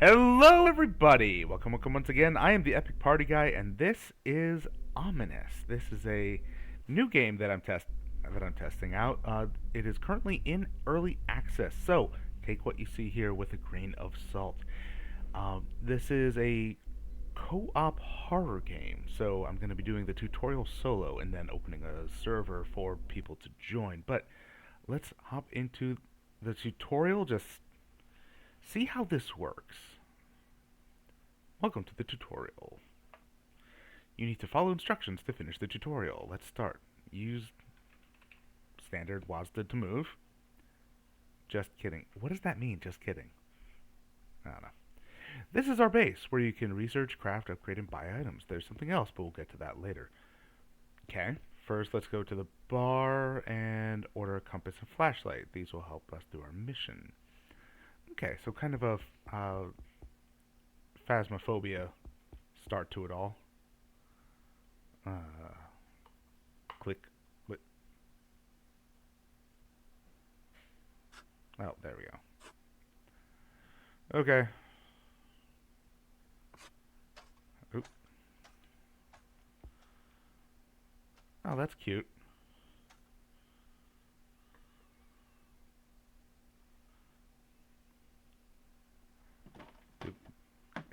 Hello, everybody! Welcome once again. I am the Epic Party Guy, and this is Ominous. This is a new game that I'm testing out. It is currently in early access, so take what you see here with a grain of salt. This is a co-op horror game, so I'm going to be doing the tutorial solo and then opening a server for people to join. But let's hop into the tutorial. Just see how this works. Welcome to the tutorial. You need to follow instructions to finish the tutorial. Let's start. Use standard WASD to move. Just kidding. What does that mean, just kidding? I don't know. This is our base, where you can research, craft, upgrade, and buy items. There's something else, but we'll get to that later. Okay, first let's go to the bar and order a compass and flashlight. These will help us do our mission. Okay, so kind of a phasmophobia start to it all. Click. Oh, there we go. Okay. Oop. Oh, that's cute.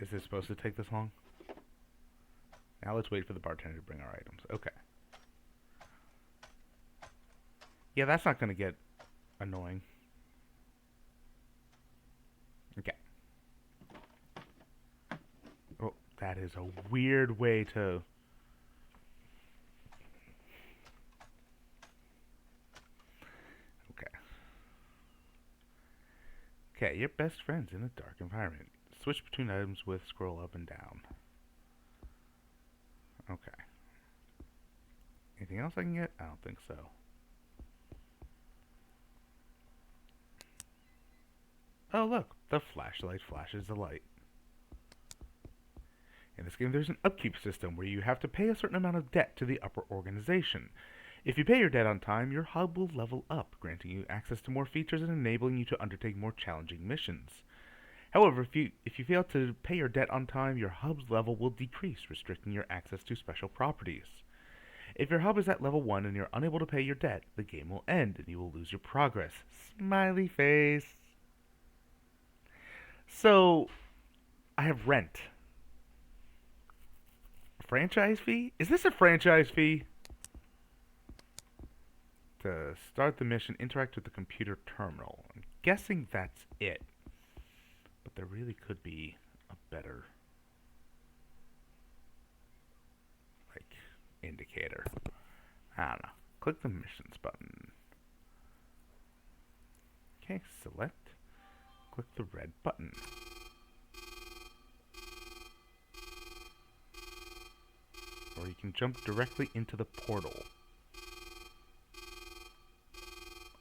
Is this supposed to take this long? Now let's wait for the bartender to bring our items. Okay. Yeah, that's not going to get annoying. Okay. Oh, that is a weird way to... Okay. Okay, you're best friends in a dark environment. Switch between items with scroll up and down. Okay. Anything else I can get? I don't think so. Oh, look. The flashlight flashes the light. In this game, there's an upkeep system where you have to pay a certain amount of debt to the upper organization. If you pay your debt on time, your hub will level up, granting you access to more features and enabling you to undertake more challenging missions. However, if you fail to pay your debt on time, your hub's level will decrease, restricting your access to special properties. If your hub is at level 1 and you're unable to pay your debt, the game will end and you will lose your progress. Smiley face. So, I have rent. Franchise fee? Is this a franchise fee? To start the mission, interact with the computer terminal. I'm guessing that's it. But there really could be a better, like, indicator. I don't know. Click the missions button. Okay, select. Click the red button. Or you can jump directly into the portal.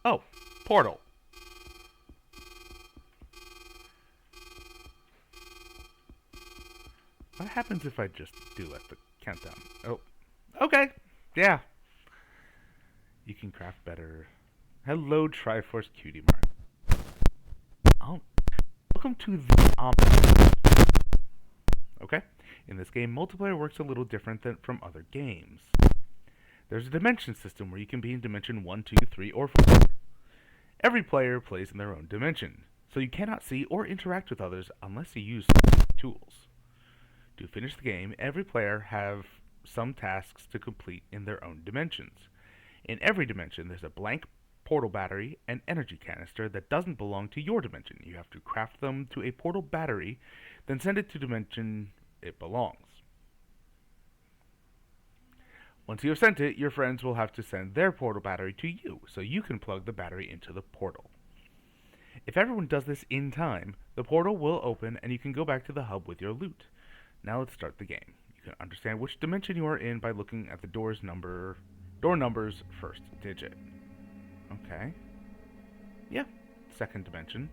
Oh, portal. What happens if I just do let the countdown? Oh, okay. Yeah. You can craft better. Hello, Triforce Cutie Mark. Oh, welcome to the Ominous. Okay. In this game, multiplayer works a little different than from other games. There's a dimension system where you can be in dimension 1, 2, 3, or 4. Every player plays in their own dimension, so you cannot see or interact with others unless you use tools. To finish the game, every player have some tasks to complete in their own dimensions. In every dimension, there's a blank portal battery and energy canister that doesn't belong to your dimension. You have to craft them to a portal battery, then send it to dimension it belongs. Once you have sent it, your friends will have to send their portal battery to you, so you can plug the battery into the portal. If everyone does this in time, the portal will open and you can go back to the hub with your loot. Now let's start the game. You can understand which dimension you are in by looking at the door number's first digit. Okay. Yeah, second dimension.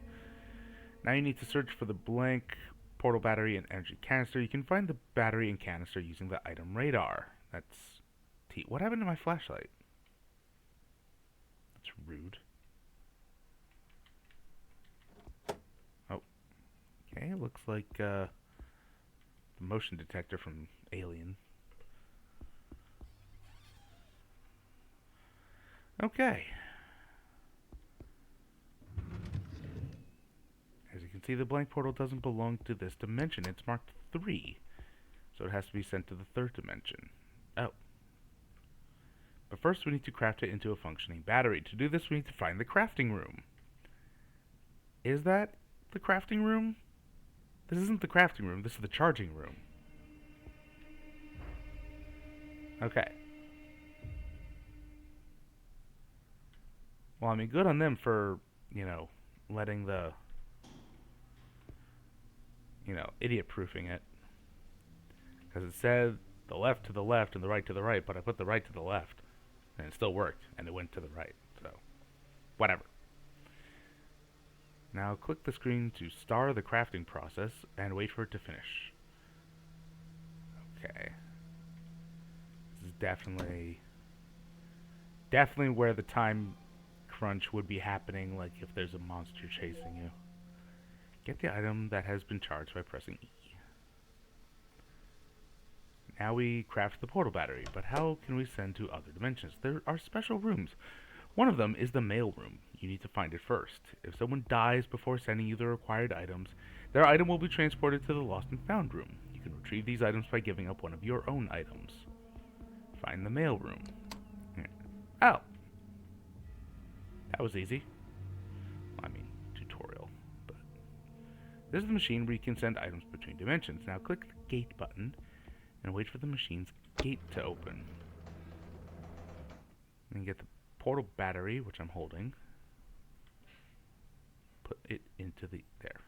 Now you need to search for the blank portal battery and energy canister. You can find the battery and canister using the item radar. That's T. What happened to my flashlight? That's rude. Oh. Okay, looks like the motion detector from Alien. Okay. As you can see, the blank portal doesn't belong to this dimension. It's marked 3, so it has to be sent to the 3rd dimension. Oh. But first we need to craft it into a functioning battery. To do this, we need to find the crafting room. Is that the crafting room? This isn't the crafting room, this is the charging room. Okay. Well, I mean, good on them for, letting the, idiot-proofing it. Because it said the left to the left and the right to the right, but I put the right to the left. And it still worked, and it went to the right. So, whatever. Now click the screen to start the crafting process and wait for it to finish. Okay. This is definitely where the time crunch would be happening, like if there's a monster chasing you. Get the item that has been charged by pressing E. Now we craft the portal battery, but how can we send to other dimensions? There are special rooms. One of them is the mail room. You need to find it first. If someone dies before sending you the required items, their item will be transported to the lost and found room. You can retrieve these items by giving up one of your own items. Find the mail room. Oh! That was easy. I mean, tutorial. But this is the machine where you can send items between dimensions. Now click the gate button and wait for the machine's gate to open. And get the portal battery, which I'm holding. Put it into there.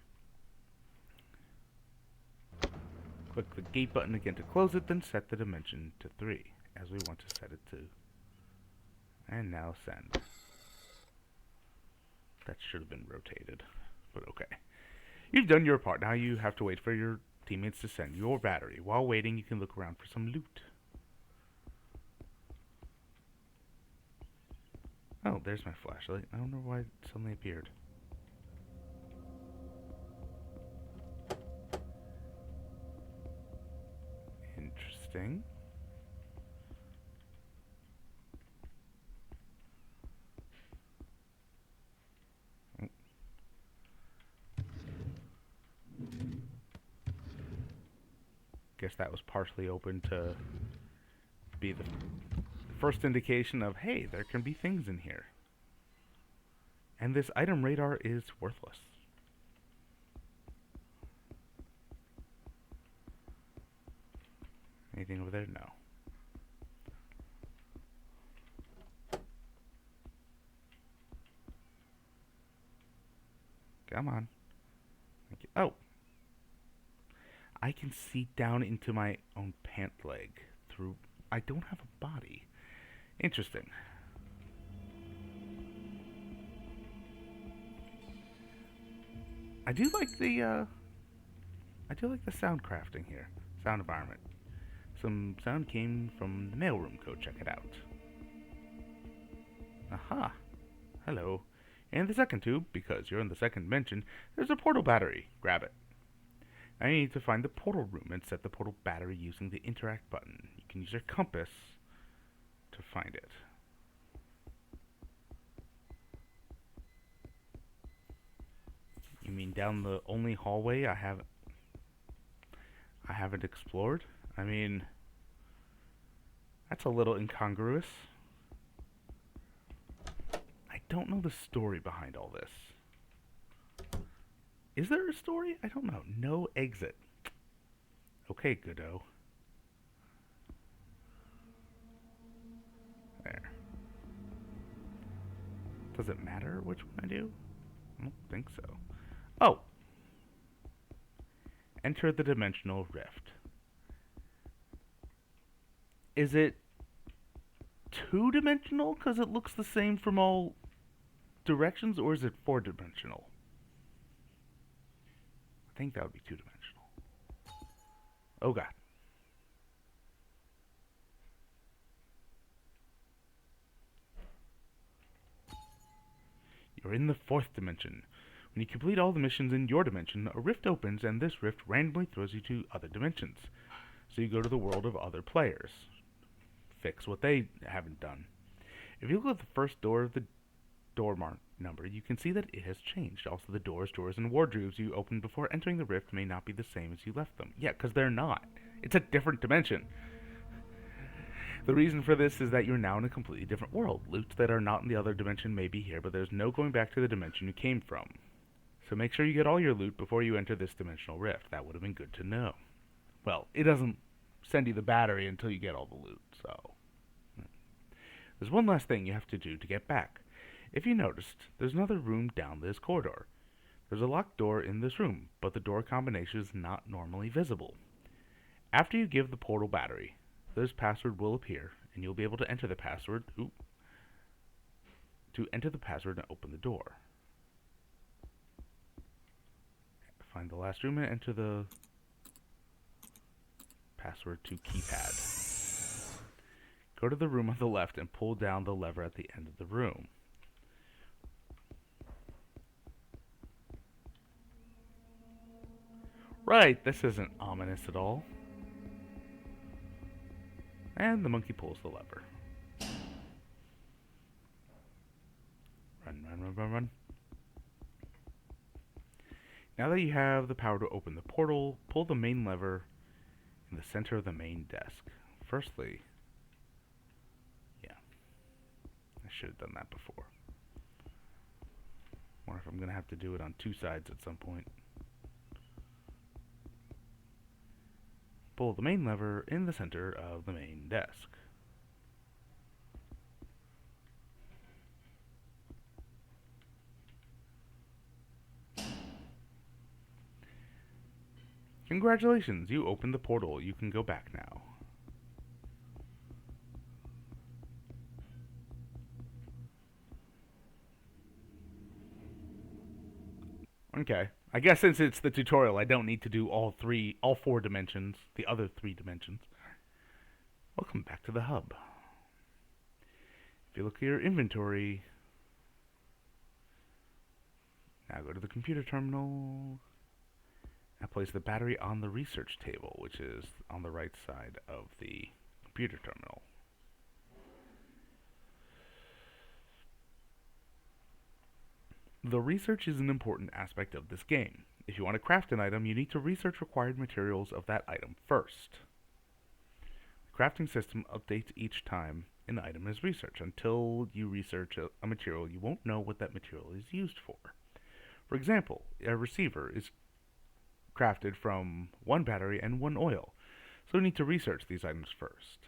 Click the gate button again to close it, then set the dimension to 3, as we want to set it to. And now send. That should have been rotated, but okay. You've done your part. Now you have to wait for your teammates to send your battery. While waiting, you can look around for some loot. Oh, there's my flashlight. I don't know why it suddenly appeared. Interesting. Guess that was partially open to be the first indication of, hey, there can be things in here. And this item radar is worthless. Anything over there? No. Come on. Oh! I can see down into my own pant leg through... I don't have a body. Interesting. I do like the sound crafting here. Sound environment. Some sound came from the mailroom. Go check it out. Aha. Hello. In the second tube, because you're in the second dimension, there's a portal battery. Grab it. Now you need to find the portal room and set the portal battery using the interact button. You can use your compass to find it. You mean down the only hallway I haven't explored? I mean, that's a little incongruous. I don't know the story behind all this. Is there a story? I don't know. No exit. Okay, Godot. There. Does it matter which one I do? I don't think so. Oh! Enter the dimensional rift. Is it two-dimensional because it looks the same from all directions, or is it four-dimensional? I think that would be two-dimensional. Oh god. You're in the fourth dimension. When you complete all the missions in your dimension, a rift opens and this rift randomly throws you to other dimensions. So you go to the world of other players. Fix what they haven't done. If you look at the first door of the door mark number, you can see that it has changed. Also, the doors, drawers, and wardrobes you opened before entering the rift may not be the same as you left them. Yeah, because they're not. It's a different dimension. The reason for this is that you're now in a completely different world. Loots that are not in the other dimension may be here, but there's no going back to the dimension you came from. So make sure you get all your loot before you enter this dimensional rift. That would have been good to know. Well, it doesn't send you the battery until you get all the loot, so... There's one last thing you have to do to get back. If you noticed, there's another room down this corridor. There's a locked door in this room, but the door combination is not normally visible. After you give the portal battery, this password will appear, and you'll be able to enter the password to enter the password and open the door. Find the last room and enter the password to keypad. Go to the room on the left and pull down the lever at the end of the room. Right, this isn't ominous at all. And the monkey pulls the lever. Run, run, run, run, run. Now that you have the power to open the portal, pull the main lever in the center of the main desk. Firstly, yeah, I should have done that before. Wonder if I'm going to have to do it on two sides at some point. Pull the main lever in the center of the main desk. Congratulations, you opened the portal. You can go back now. Okay. I guess since it's the tutorial, I don't need to do all four dimensions, the other three dimensions. Welcome back to the hub. If you look at your inventory, now go to the computer terminal. Now place the battery on the research table, which is on the right side of the computer terminal. The research is an important aspect of this game. If you want to craft an item, you need to research required materials of that item first. The crafting system updates each time an item is researched. Until you research a material, you won't know what that material is used for. For example, a receiver is crafted from one battery and one oil, so we need to research these items first.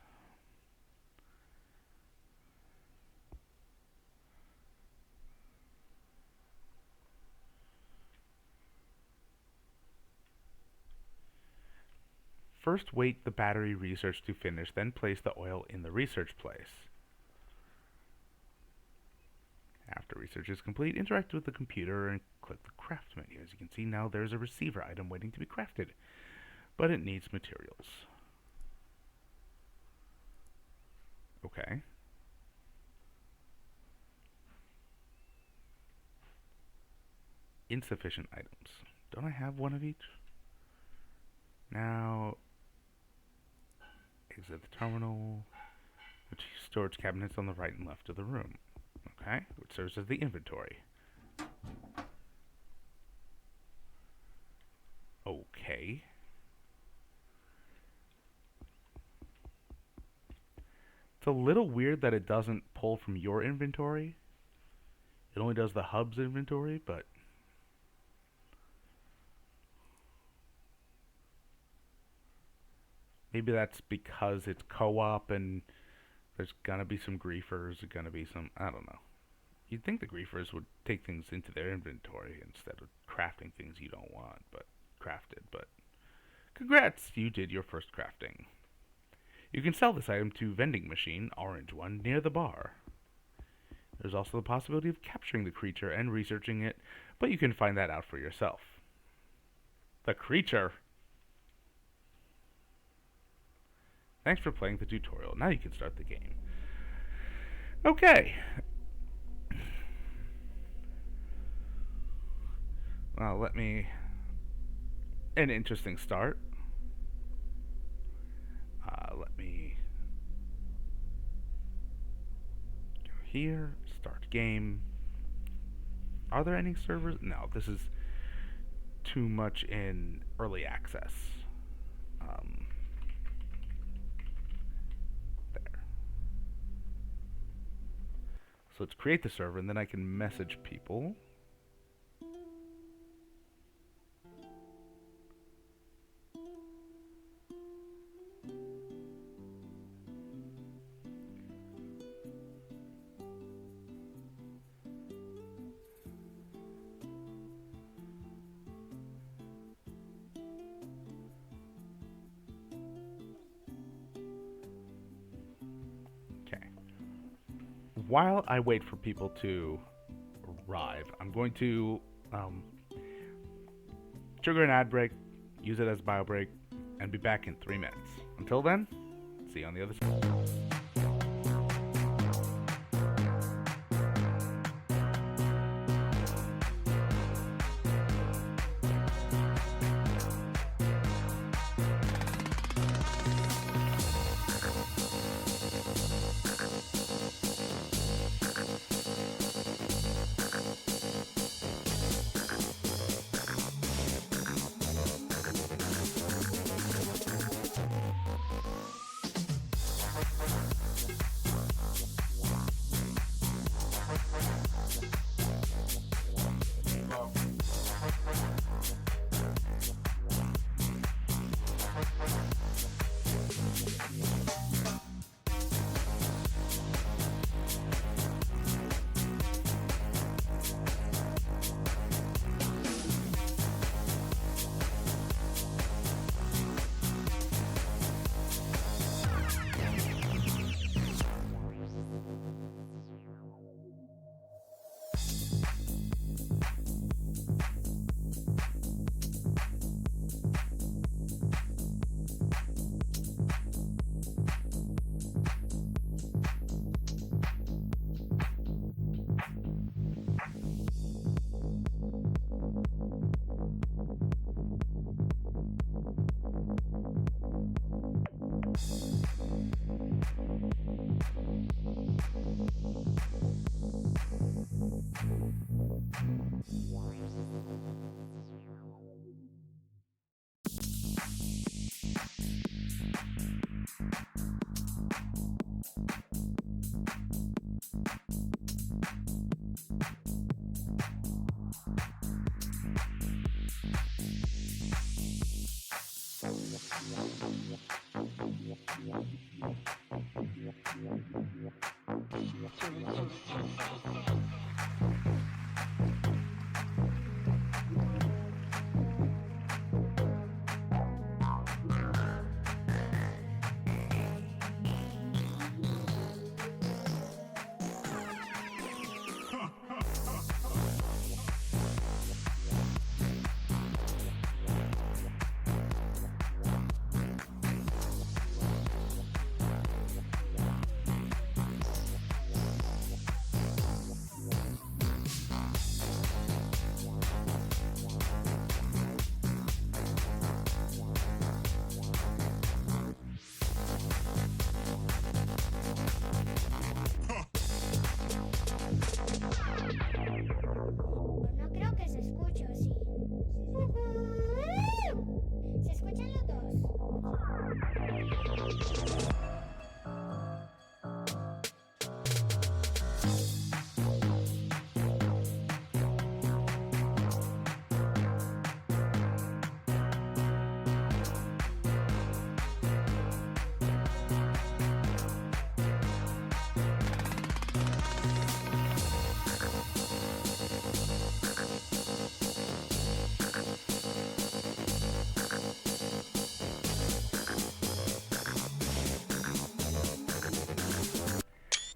First, wait the battery research to finish, then place the oil in the research place. After research is complete, interact with the computer and click the craft menu. As you can see now, there's a receiver item waiting to be crafted, but it needs materials. Okay. Insufficient items. Don't I have one of each? Now, exit the terminal, which storage cabinets on the right and left of the room. Okay, which serves as the inventory. Okay. It's a little weird that it doesn't pull from your inventory. It only does the hub's inventory, but maybe that's because it's co-op and there's gonna be some griefers, gonna be some, I don't know. You'd think the griefers would take things into their inventory instead of crafting things you don't want, but crafted, but congrats, you did your first crafting. You can sell this item to vending machine, orange one, near the bar. There's also the possibility of capturing the creature and researching it, but you can find that out for yourself. The creature! Thanks for playing the tutorial. Now you can start the game. Okay. Well, let me. An interesting start. Let me go here. Start game. Are there any servers? No, this is too much in early access. Um, there. So let's create the server, and then I can message people. Okay. While I wait for people to arrive, I'm going to trigger an ad break, use it as bio break, and be back in 3 minutes. Until then, see you on the other side.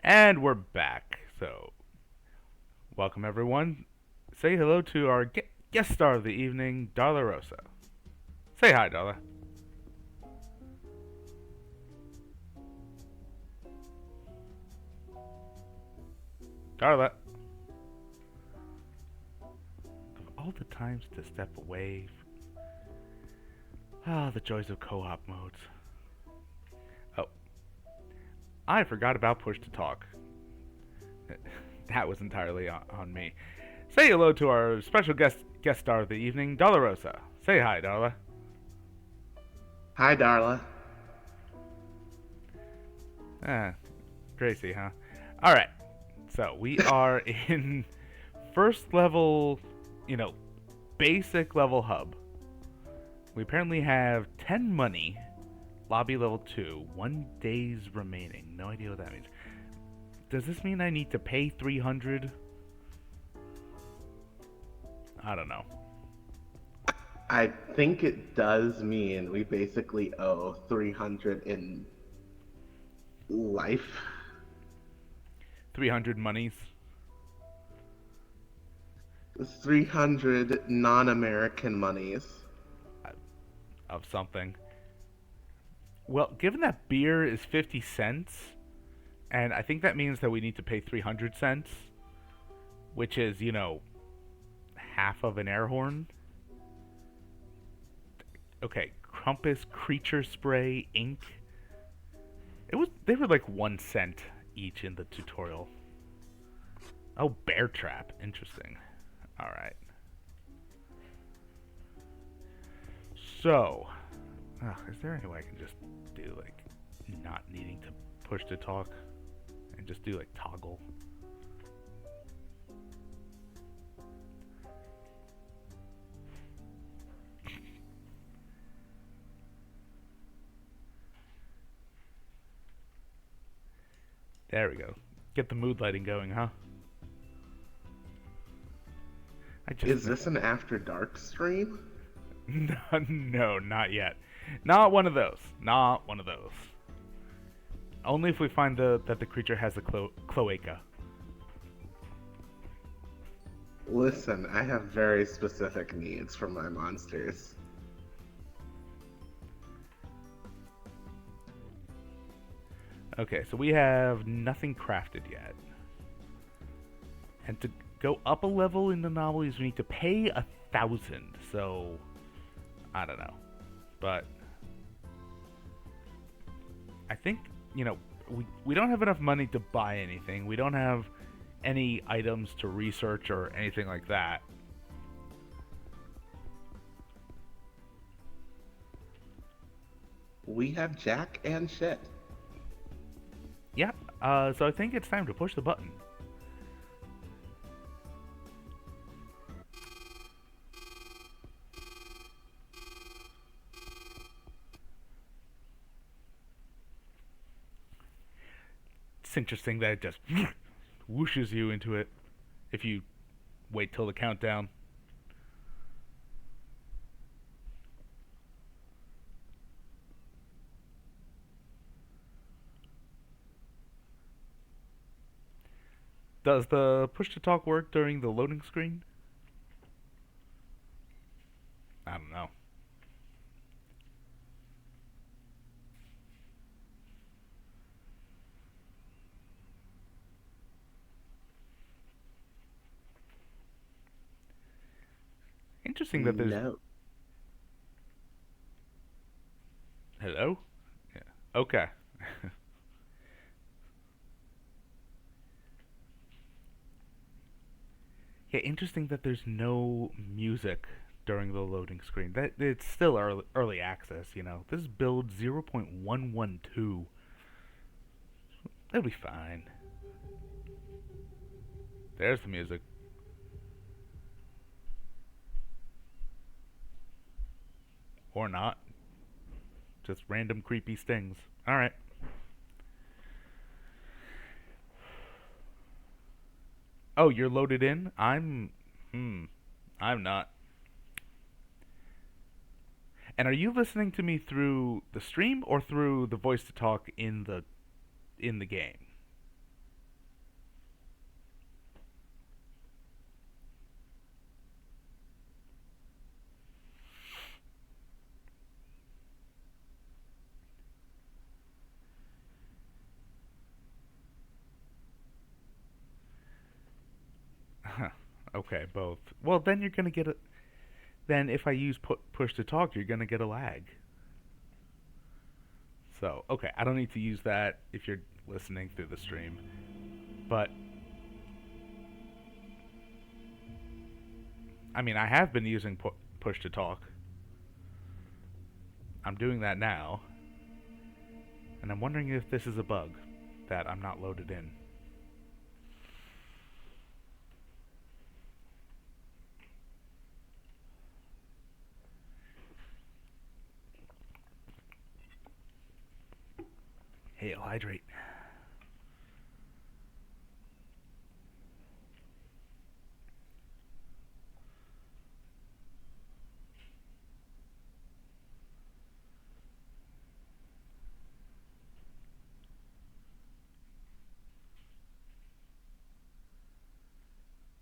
And we're back. So, welcome everyone. Say hello to our guest star of the evening, Darla Rosa. Say hi, Darla. Darla. all the times to step away. Ah, the joys of co-op modes. Oh, I forgot about push to talk. That was entirely on me. Say hello to our special guest star of the evening, Dolorosa. Say hi, Darla. Hi, Darla. Ah, Gracie, huh? Alright, so we are in first level, you know, basic level hub. We apparently have 10 money, lobby level 2, 1 days remaining. No idea what that means. Does this mean I need to pay 300? I don't know. I think it does mean we basically owe 300 in life. 300 monies 300 non-American monies. of something. Well, given that beer is 50 cents, and I think that means that we need to pay 300 cents, which is, half of an air horn. Okay, Crumpus Creature Spray Ink. They were like 1 cent each in the tutorial. Oh, Bear Trap. Interesting. Alright. So, is there any way I can just do, like, not needing to push to talk? And just do, like, toggle? There we go. Get the mood lighting going, huh? Is this an After Dark stream? No, not yet. Not one of those. Not one of those. Only if we find that the creature has a cloaca. Listen, I have very specific needs for my monsters. Okay, so we have nothing crafted yet. And to go up a level in the anomalies, we need to pay 1,000. So, I don't know. But, I think, we don't have enough money to buy anything. We don't have any items to research or anything like that. We have Jack and shit. Yep, so I think it's time to push the button. It's interesting that it just whooshes you into it if you wait till the countdown. Does the push to talk work during the loading screen? I don't know. Interesting that there's. No. Hello? Yeah. Okay. Yeah, interesting that there's no music during the loading screen. That it's still early access, This is build 0.112. It'll be fine. There's the music. Or not. Just random creepy stings. Alright. Oh, you're loaded in? I'm not. And are you listening to me through the stream or through the voice to talk in the game? Okay, both. Well, then you're gonna get a. Then if I use push to talk, you're gonna get a lag. So okay, I don't need to use that if you're listening through the stream. But I mean, I have been using push to talk. I'm doing that now, and I'm wondering if this is a bug that I'm not loaded in. Hey, I'll hydrate.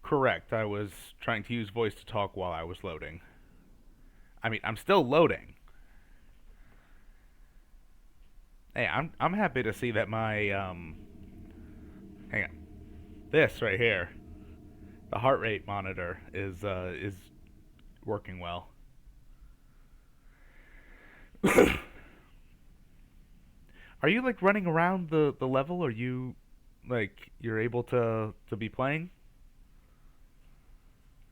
Correct. I was trying to use voice to talk while I was loading. I mean, I'm still loading. Hey, I'm happy to see that my hang on. This right here, the heart rate monitor is working well. Are you like running around the level? Are you like you're able to be playing?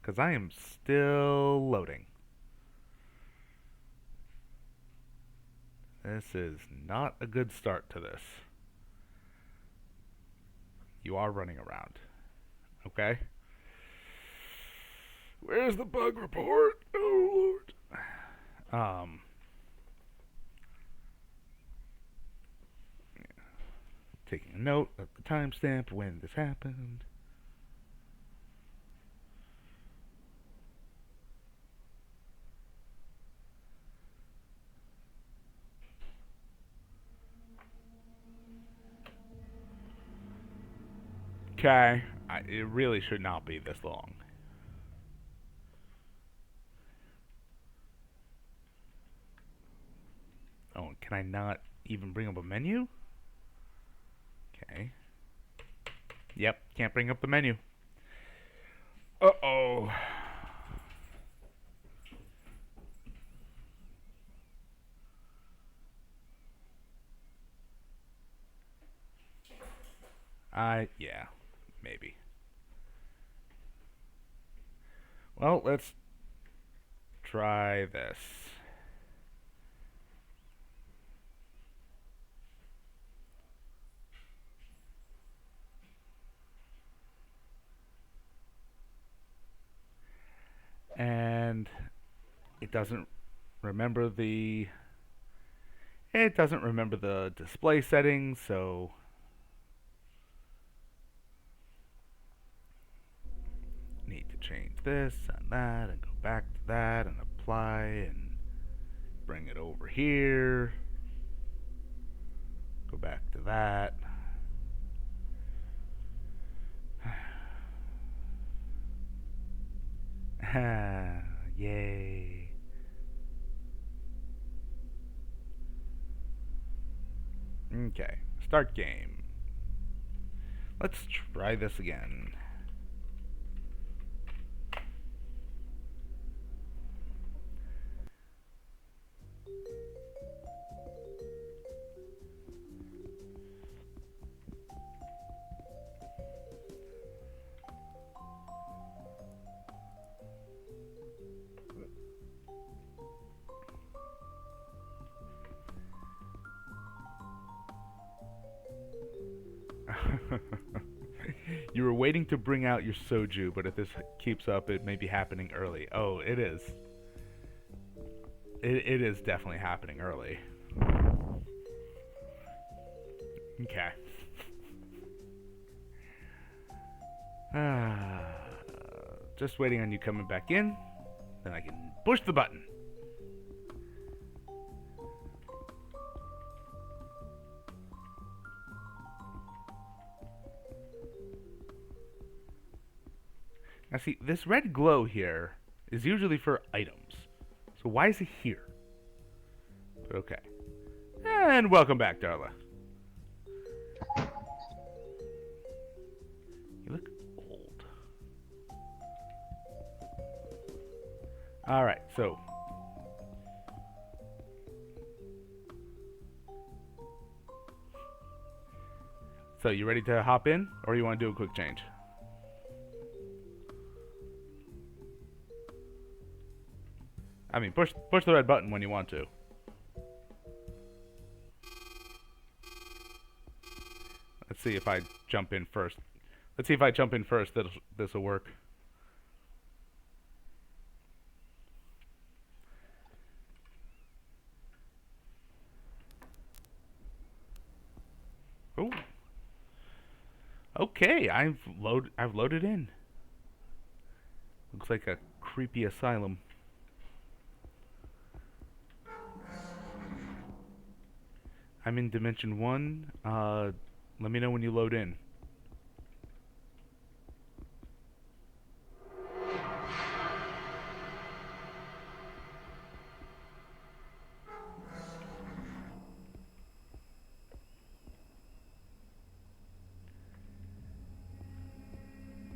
Cuz I am still loading. This is not a good start to this. You are running around. Okay? Where's the bug report? Oh Lord. Taking a note of the timestamp when this happened. Okay, it really should not be this long. Oh, can I not even bring up a menu? Okay. Yep, can't bring up the menu. Uh-oh. Yeah, maybe. Well, let's try this. And it doesn't remember the display settings, so need to change this and that and go back to that and apply and bring it over here. Go back to that. Yay. Okay, start game. Let's try this again. You were waiting to bring out your soju, but if this keeps up, it may be happening early. Oh, it is. It is definitely happening early. Okay. Just waiting on you coming back in. Then I can push the button. Now see, this red glow here is usually for items. So why is it here? But okay. And welcome back, Darla. You look old. Alright, so. So, you ready to hop in? Or you want to do a quick change? I mean, push the red button when you want to. Let's see if I jump in first. Let's see if I jump in first. This will work. Ooh. Okay, I've loaded in. Looks like a creepy asylum. I'm in Dimension 1. Let me know when you load in.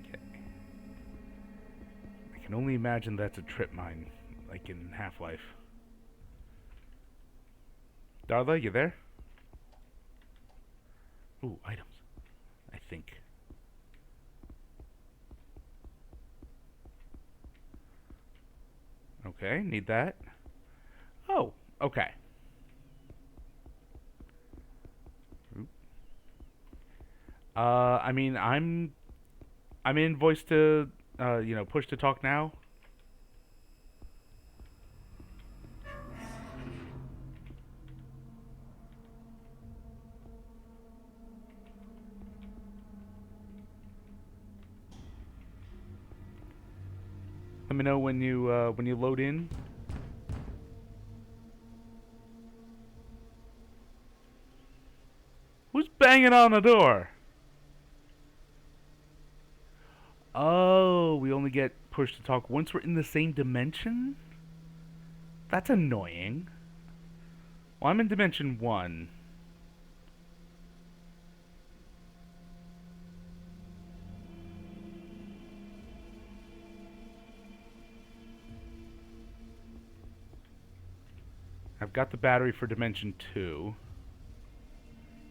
Okay. I can only imagine that's a trip mine, like in Half-Life. Darla, you there? Ooh, items. I think. Okay, need that. Oh, okay. I mean, I'm in voice to, push to talk now. Let me know when you load in. Who's banging on the door? Oh, we only get push to talk once we're in the same dimension? That's annoying. Well, I'm in Dimension 1. I've got the battery for Dimension 2.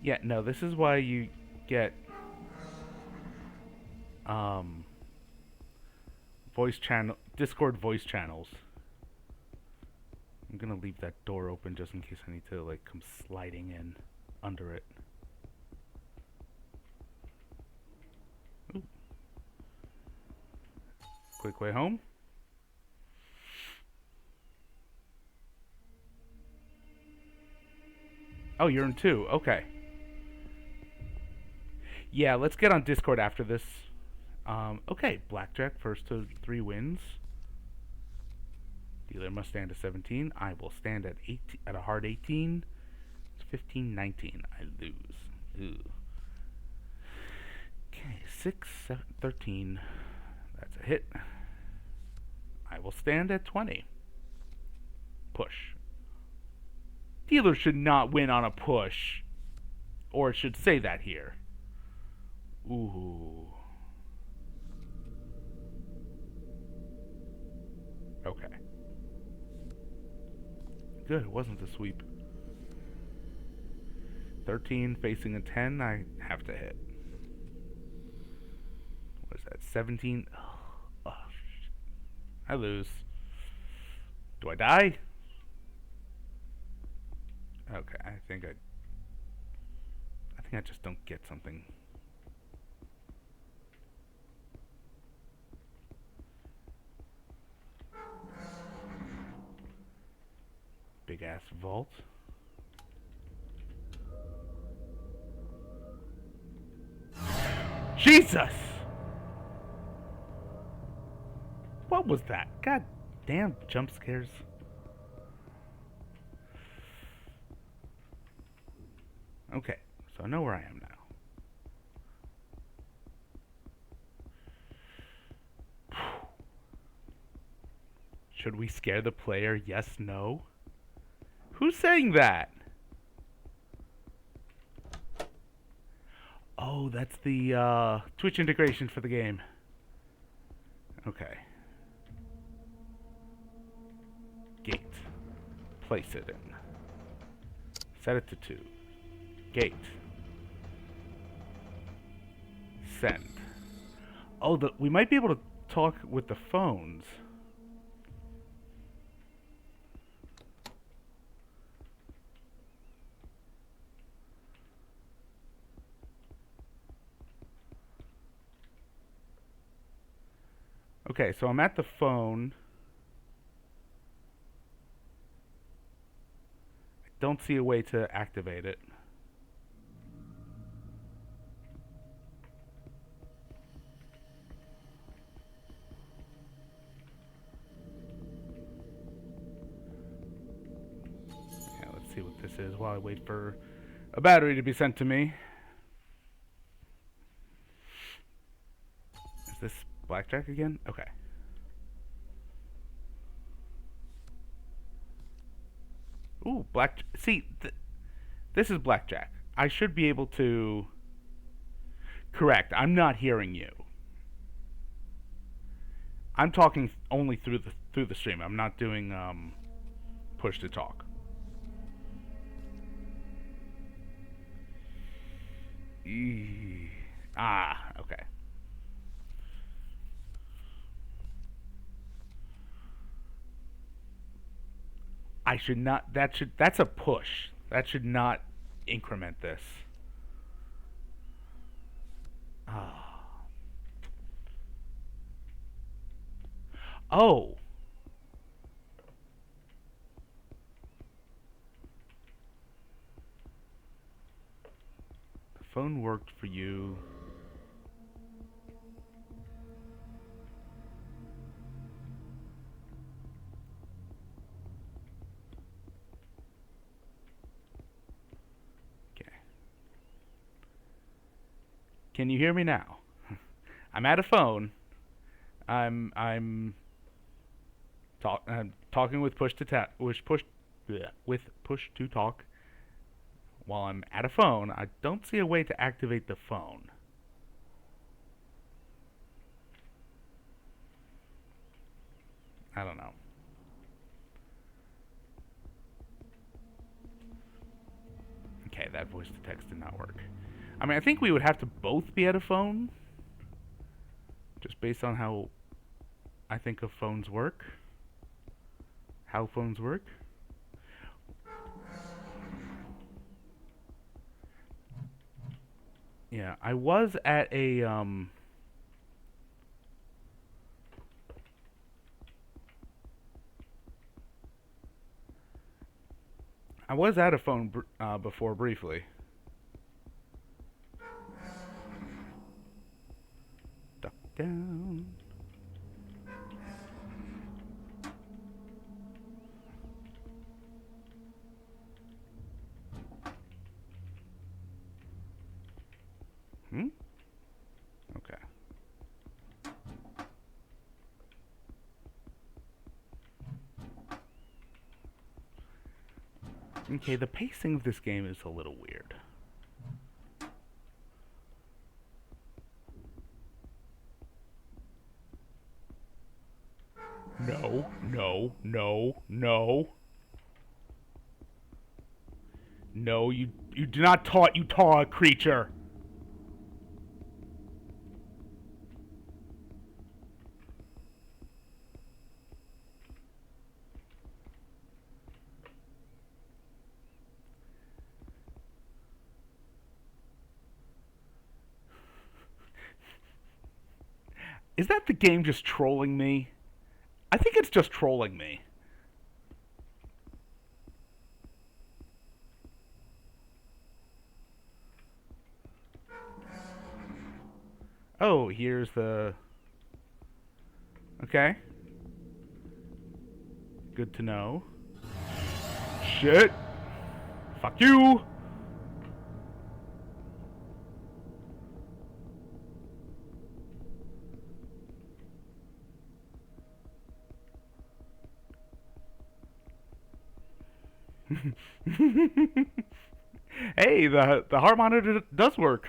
Yeah, no, this is why you get Discord voice channels. I'm gonna leave that door open just in case I need to come sliding in under it. Ooh. Quick way home. Oh, you're in 2. Okay. Yeah, let's get on Discord after this. Okay, Blackjack, first to 3 wins. Dealer must stand at 17. I will stand at 18, at a hard 18. It's 15, 19. I lose. Ooh. Okay, 6, 7, 13. That's a hit. I will stand at 20. Push. Dealer should not win on a push. Or it should say that here. Ooh. Okay. Good, it wasn't the sweep. 13 facing a 10, I have to hit. What is that, 17? Oh, I lose. Do I die? Okay, I think I just don't get something. Big ass vault. Jesus! What was that? God damn jump scares. Okay, so I know where I am now. Should we scare the player? Yes, no? Who's saying that? Oh, that's the Twitch integration for the game. Okay. place it in. Set it to 2. Gate. Send. Oh, we might be able to talk with the phones. Okay, so I'm at the phone. I don't see a way to activate it. Yeah, let's see what this is while I wait for a battery to be sent to me. Is this blackjack again? Okay. Ooh, see, this is blackjack. I should be able to... Correct, I'm not hearing you. I'm talking only through the stream. I'm not doing push to talk. Okay. I should not. That's a push. That should not increment this. Oh. The phone worked for you. Okay. Can you hear me now? I'm at a phone. I'm talking with push to talk. While I'm at a phone, I don't see a way to activate the phone. I don't know. Okay, that voice to text did not work. I mean, I think we would have to both be at a phone. Just based on how I think of phones work. How phones work. Yeah, I was at a I was at a phone before briefly. Duck down. Okay. Okay, the pacing of this game is a little weird. No, no, no, no. No, you do not taunt, you taw creature. Is that the game just trolling me? I think it's just trolling me. Oh, here's the... Okay. Good to know. Shit! Fuck you! Hey, the heart monitor does work.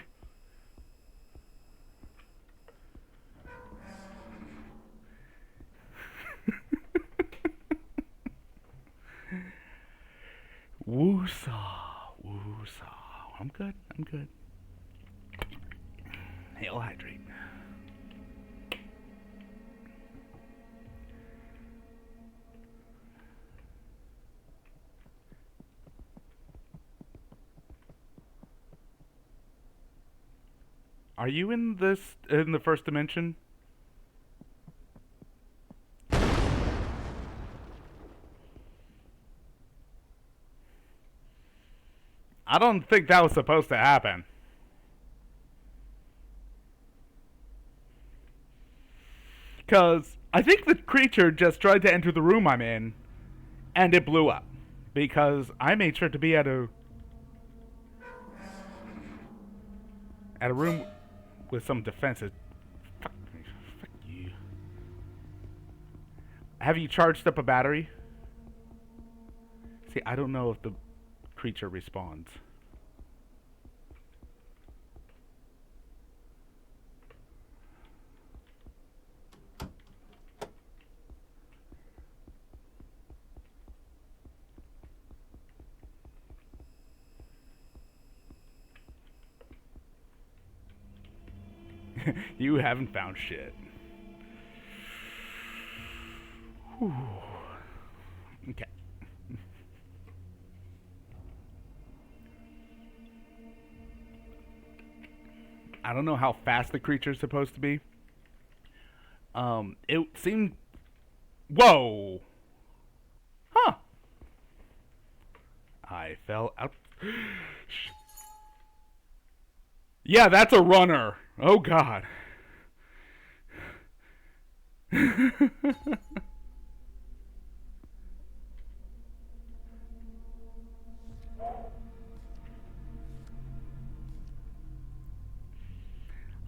Woosah. Woosah. I'm good. I'm good. Hail hydrate. Are you in the first dimension? I don't think that was supposed to happen. Because I think the creature just tried to enter the room I'm in, and it blew up. Because I made sure to be at a room with some defenses. Fuck me. Fuck you. Have you charged up a battery? See, I don't know if the creature responds. You haven't found shit. Whew. Okay. I don't know how fast the creature's supposed to be. It seemed... Whoa! Huh. I fell out... Yeah, that's a runner. Oh, God.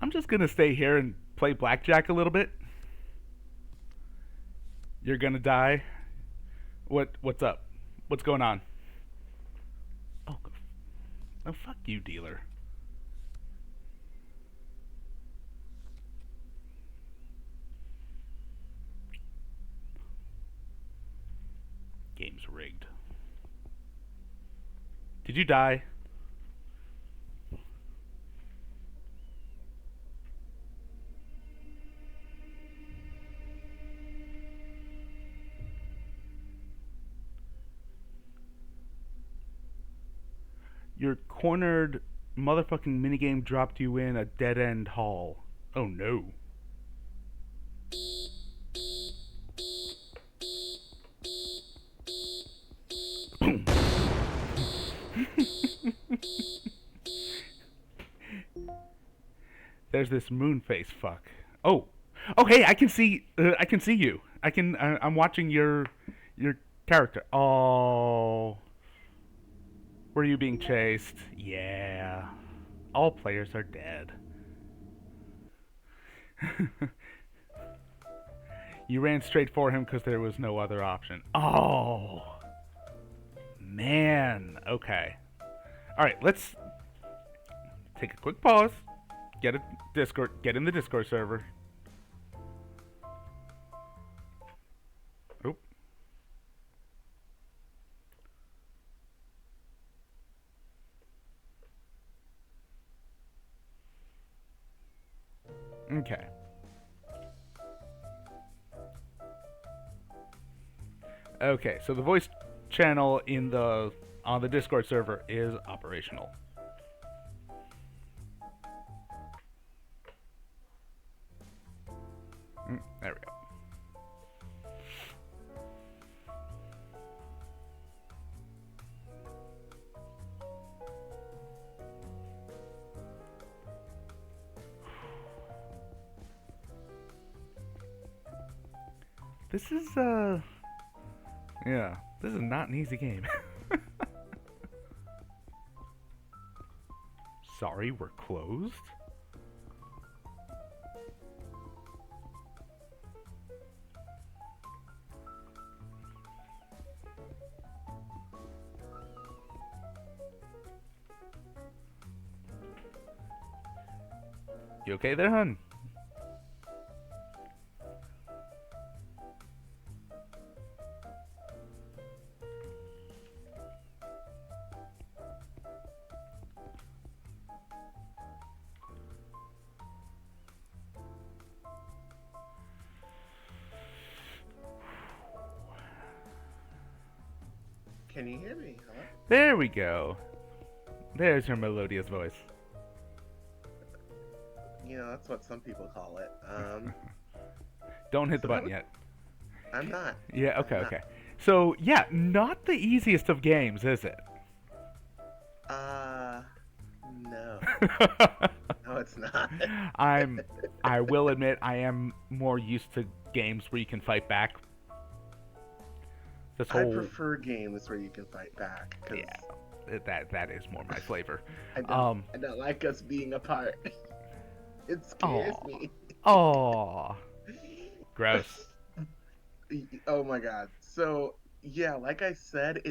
I'm just gonna stay here and play blackjack a little bit. You're gonna die. What's up? What's going on? Oh, oh, fuck you, dealer. Game's rigged. Did you die? Your cornered motherfucking minigame dropped you in a dead-end hall. Oh no. Boom. There's this moon face fuck. Oh. Oh hey, I can see you. I'm watching your character. Oh. Were you being chased? Yeah. All players are dead. You ran straight for him because there was no other option. Oh. Man. Okay. Alright, let's take a quick pause. Get in the Discord server. Oop. Okay. Okay, so the voice channel on the Discord server is operational. There we go. This is yeah, this is not an easy game. Sorry, we're closed? You okay there, hun? Can you hear me? Hello? There we go. There's your melodious voice. That's what some people call it. Don't hit the So button yet. I'm not. Yeah, I'm okay, not. okay. So, yeah, not the easiest of games, is it? No. No, it's not. I will admit I am more used to games where you can fight back. This I whole prefer games where you can fight back. 'Cause that is more my flavor. I don't like us being apart. It scares me. Oh, gross. Oh my god. So yeah, like I said,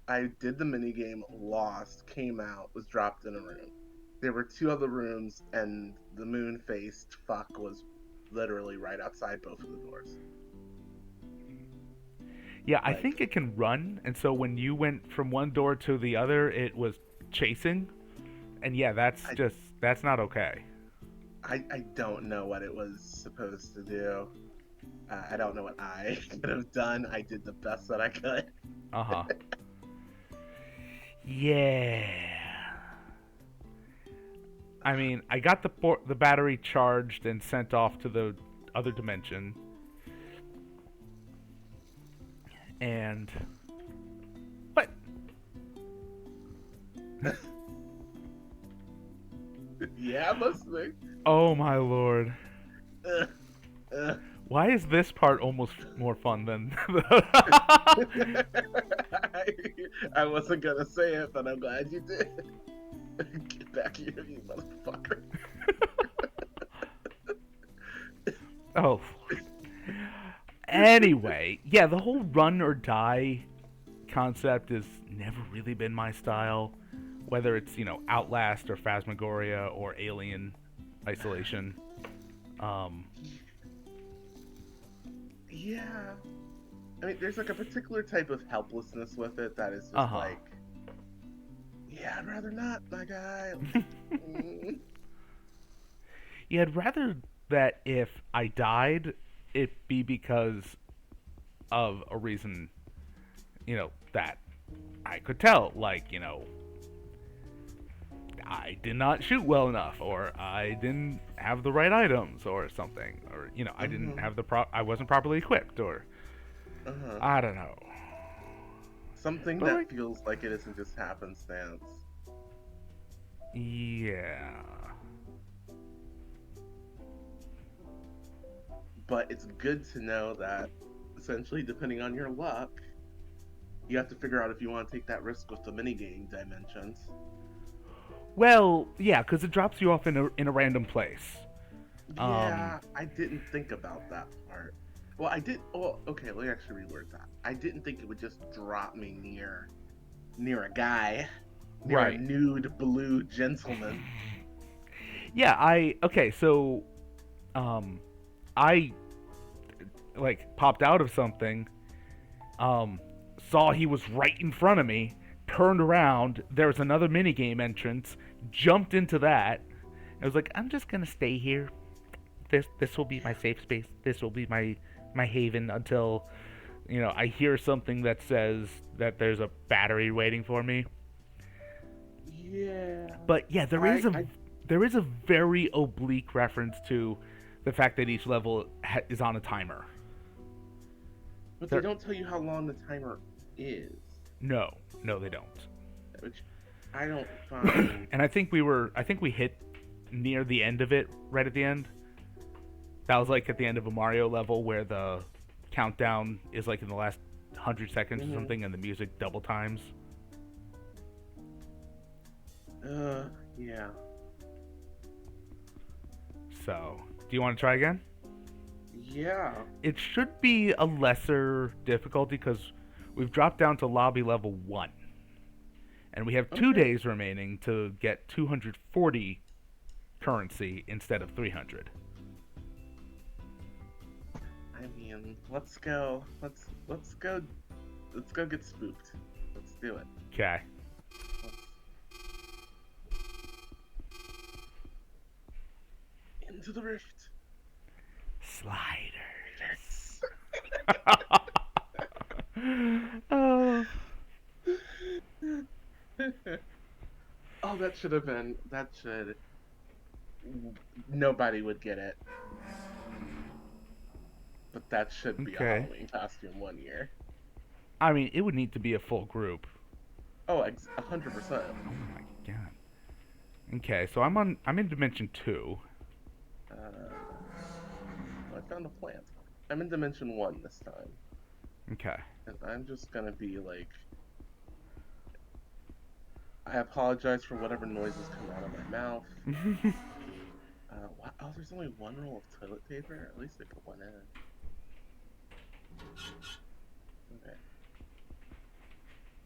I did the minigame, lost, came out, was dropped in a room. There were two other rooms, and the moon-faced fuck was literally right outside both of the doors. Yeah, I Like, think it can run, and so when you went from one door to the other, it was chasing. And yeah, that's not okay. I don't know what it was supposed to do. I don't know what I could have done. I did the best that I could. Uh-huh. Yeah. I mean, I got the battery charged and sent off to the other dimension. And what? Yeah, I'm listening. Oh my lord. Uh, uh. Why is this part almost more fun than I wasn't gonna say it, but I'm glad you did. Get back here, you motherfucker. Oh. Anyway, yeah, the whole run or die concept has never really been my style. Whether it's, Outlast or Phasmagoria or Alien Isolation. Yeah. I mean, there's like a particular type of helplessness with it that is just like, yeah, I'd rather not, my guy. Yeah, I'd rather that if I died, it be because of a reason, that I could tell. Like, I did not shoot well enough, or I didn't have the right items, or something, or I didn't have I wasn't properly equipped, or I don't know. Something But that feels like it isn't just happenstance. Yeah. But it's good to know that, essentially, depending on your luck, you have to figure out if you want to take that risk with the minigame dimensions. Well, yeah, because it drops you off in a random place. Yeah, I didn't think about that part. Well, I did. Well, okay, let me actually reword that. I didn't think it would just drop me near a guy, near a nude blue gentleman. Yeah, okay, so I popped out of something, saw he was right in front of me, turned around, there was another minigame entrance, jumped into that. I was like, I'm just gonna stay here. This will be my safe space. This will be my haven until I hear something that says that there's a battery waiting for me. Yeah. But yeah, there is a very oblique reference to the fact that each level is on a timer. But they don't tell you how long the timer is. No, they don't. Which I don't find. And I think we hit near the end of it, right at the end. That was like at the end of a Mario level where the countdown is like in the last 100 seconds or something, and the music double times. Yeah. So, do you want to try again? Yeah. It should be a lesser difficulty because we've dropped down to lobby level 1. And we have 2 days remaining to get 240 currency instead of 300. I mean, let's go. Let's go get spooked. Let's do it. Okay. Into the rift. Sliders. Oh. Oh, that should have been. That should. Nobody would get it, but that should be a Okay. Halloween costume one year. I mean, it would need to be a full group. Oh, 100%. Oh my god. Okay, so I'm in dimension 2. I found a plant. I'm in Dimension 1 this time. Okay. And I'm just gonna be like. I apologize for whatever noises come out of my mouth. Oh, there's only one roll of toilet paper? At least they put one in. Okay.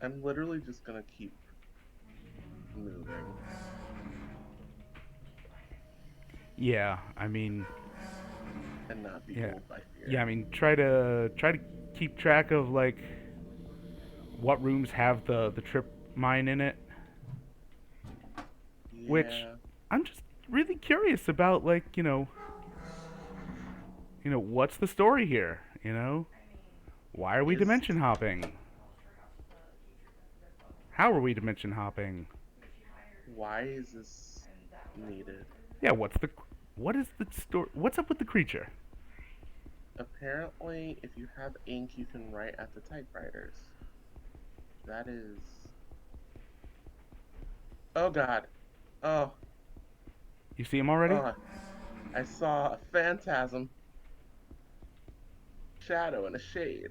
I'm literally just gonna keep moving. Yeah, I mean, And not be yeah. ruled by fear. Yeah, I mean, try to keep track of like what rooms have the trip mine in it, which Yeah. I'm just really curious about, like, what's the story here, Why are we Is dimension hopping? How are we dimension hopping? why is this needed? Yeah, what is the story? What's up with the creature? Apparently, if you have ink, you can write at the typewriters. That is. Oh God. Oh. You see him already? Oh. I saw a phantasm, shadow, and a shade.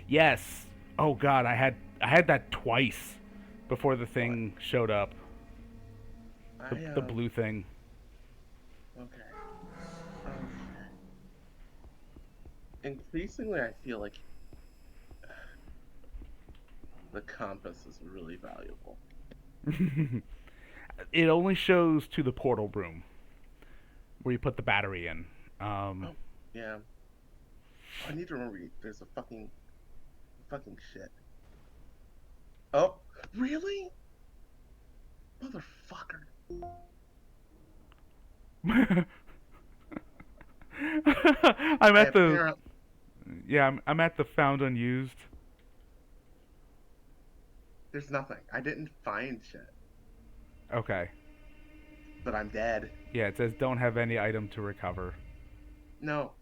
Yes. Oh god, I had that twice before the What? thing showed up. I The blue thing. Okay. Okay. Increasingly, I feel like the compass is really valuable. It only shows to the portal room where you put the battery in. Oh, yeah. I need to remember. There's a fucking shit. Oh, really? Motherfucker. I'm I at the apparently. yeah, I'm at the found unused. There's nothing. I didn't find shit. Okay. But I'm dead. Yeah, it says don't have any item to recover. No,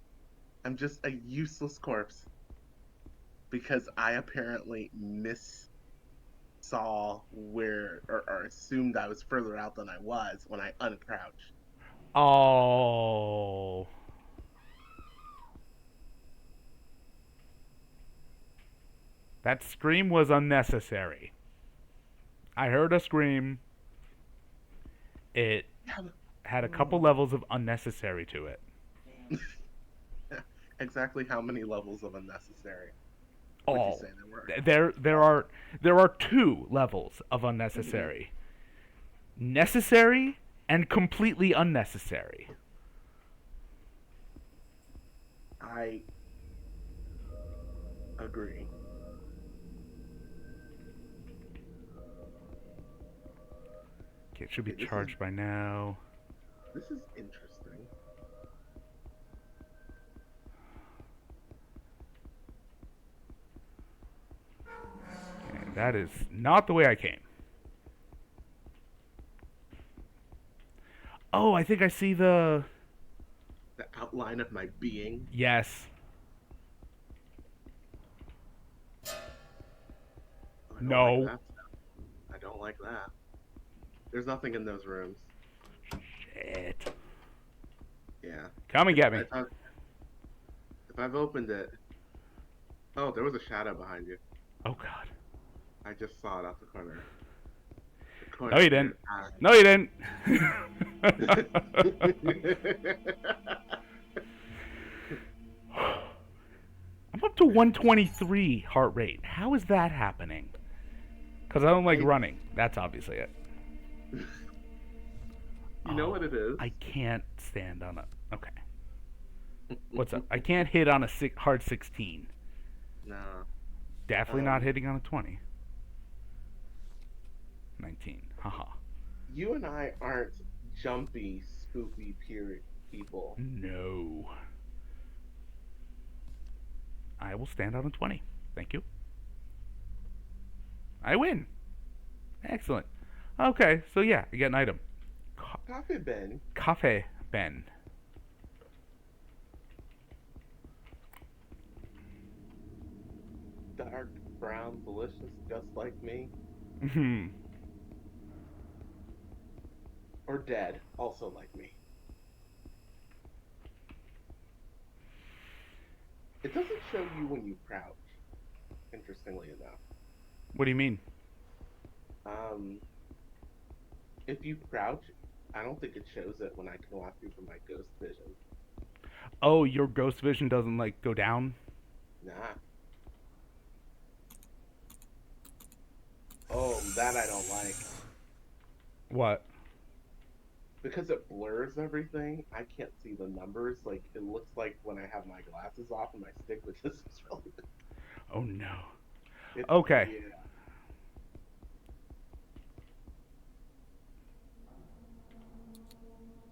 I'm just a useless corpse. Because I apparently saw where, or assumed I was further out than I was when I uncrouched. Oh. That scream was unnecessary. I heard a scream. It Yeah, had a couple levels of unnecessary to it. exactly how many levels of unnecessary would you Oh. say there were? There are two levels of Mhm. unnecessary. Necessary and completely unnecessary. I agree. Okay, it should be Okay, charged by now. this is interesting. Okay, that is not the way I came. Oh, I think I see the. The outline of my being. Yes. Oh, I don't like No. that. I don't like that. There's nothing in those rooms. Shit. Yeah. Come and get me. If I've opened it. Oh, there was a shadow behind you. Oh god. I just saw it out the corner. The No, corner you of your didn't. eye. No, you didn't. I'm up to 123 heart rate. How is that happening? Because I don't like I- running. That's obviously it. You know what it is? I can't stand on a. Okay. What's up? I can't hit on a hard 16. No. Definitely not hitting on a 20. 19. Haha. You and I aren't jumpy, spoopy period people. No. I will stand on a 20. Thank you. I win. Excellent. Okay, so yeah, you get an item. Coffee bin. Cafe Ben. Dark brown, delicious, just like me. Hmm. Or dead, also like me. It doesn't show you when you crouch, interestingly enough. What do you mean? Um, if you crouch, I don't think it shows it when I can walk through from my ghost vision. Oh, your ghost vision doesn't like go down? Nah. Oh, that I don't like. What? Because it blurs everything, I can't see the numbers. Like, it looks like when I have my glasses off and my stick, which is really. Oh no. It's, Okay. yeah.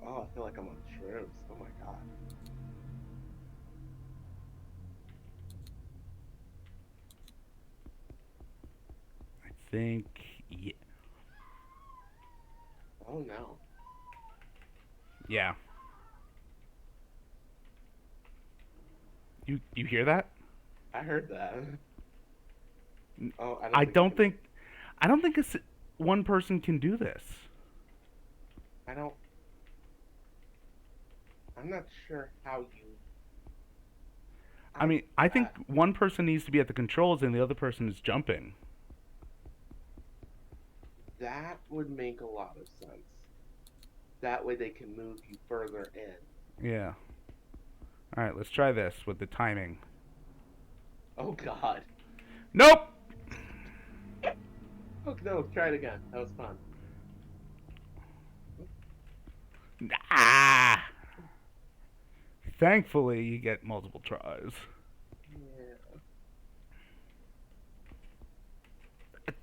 Oh, I feel like I'm on shrooms. Oh my god. I think yeah. Oh no. Yeah. You hear that? I heard that. Oh, I don't I think I don't can. think I don't think it's one person can do this. I don't. I'm not sure how you. I mean, I think Uh, one person needs to be at the controls and the other person is jumping. that would make a lot of sense. That way they can move you further in. Yeah. All right, let's try this with the timing. Oh god. Nope. Oh no, try it again. That was fun. Ah. Thankfully, you get multiple tries. Yeah.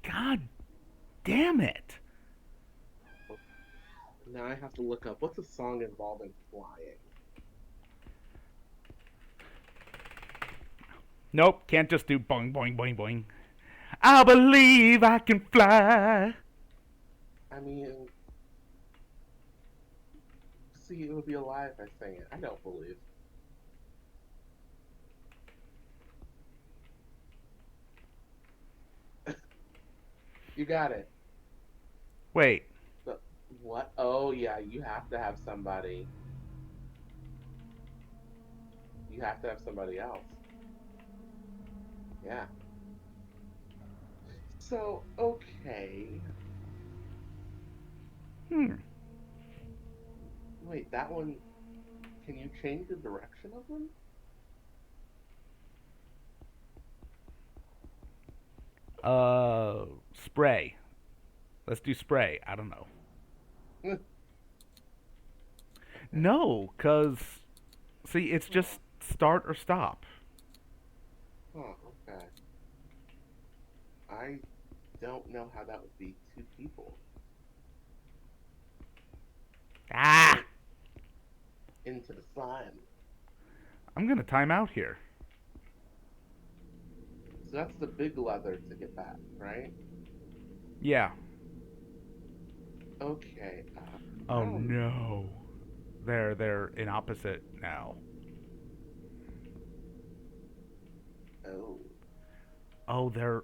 God damn it. Now I have to look up what's a song involving flying. Nope, can't just do boing boing boing boing. I believe I can fly. I mean, see, it would be a lie if I sang it. I don't believe. You got it. Wait. But what? Oh yeah, you have to have somebody. You have to have somebody else. Yeah. So okay. Hmm. Wait, that one. Can you change the direction of them? Spray. Let's do spray. I don't know. Okay. No, cause see, it's Oh, just start or stop. oh, okay. I don't know how that would be two people. Ah. Wait, into the slime. I'm gonna time out here. So that's the big leather to get back, right? Yeah. Okay. I Oh don't. no. They're in opposite now. Oh. Oh, they're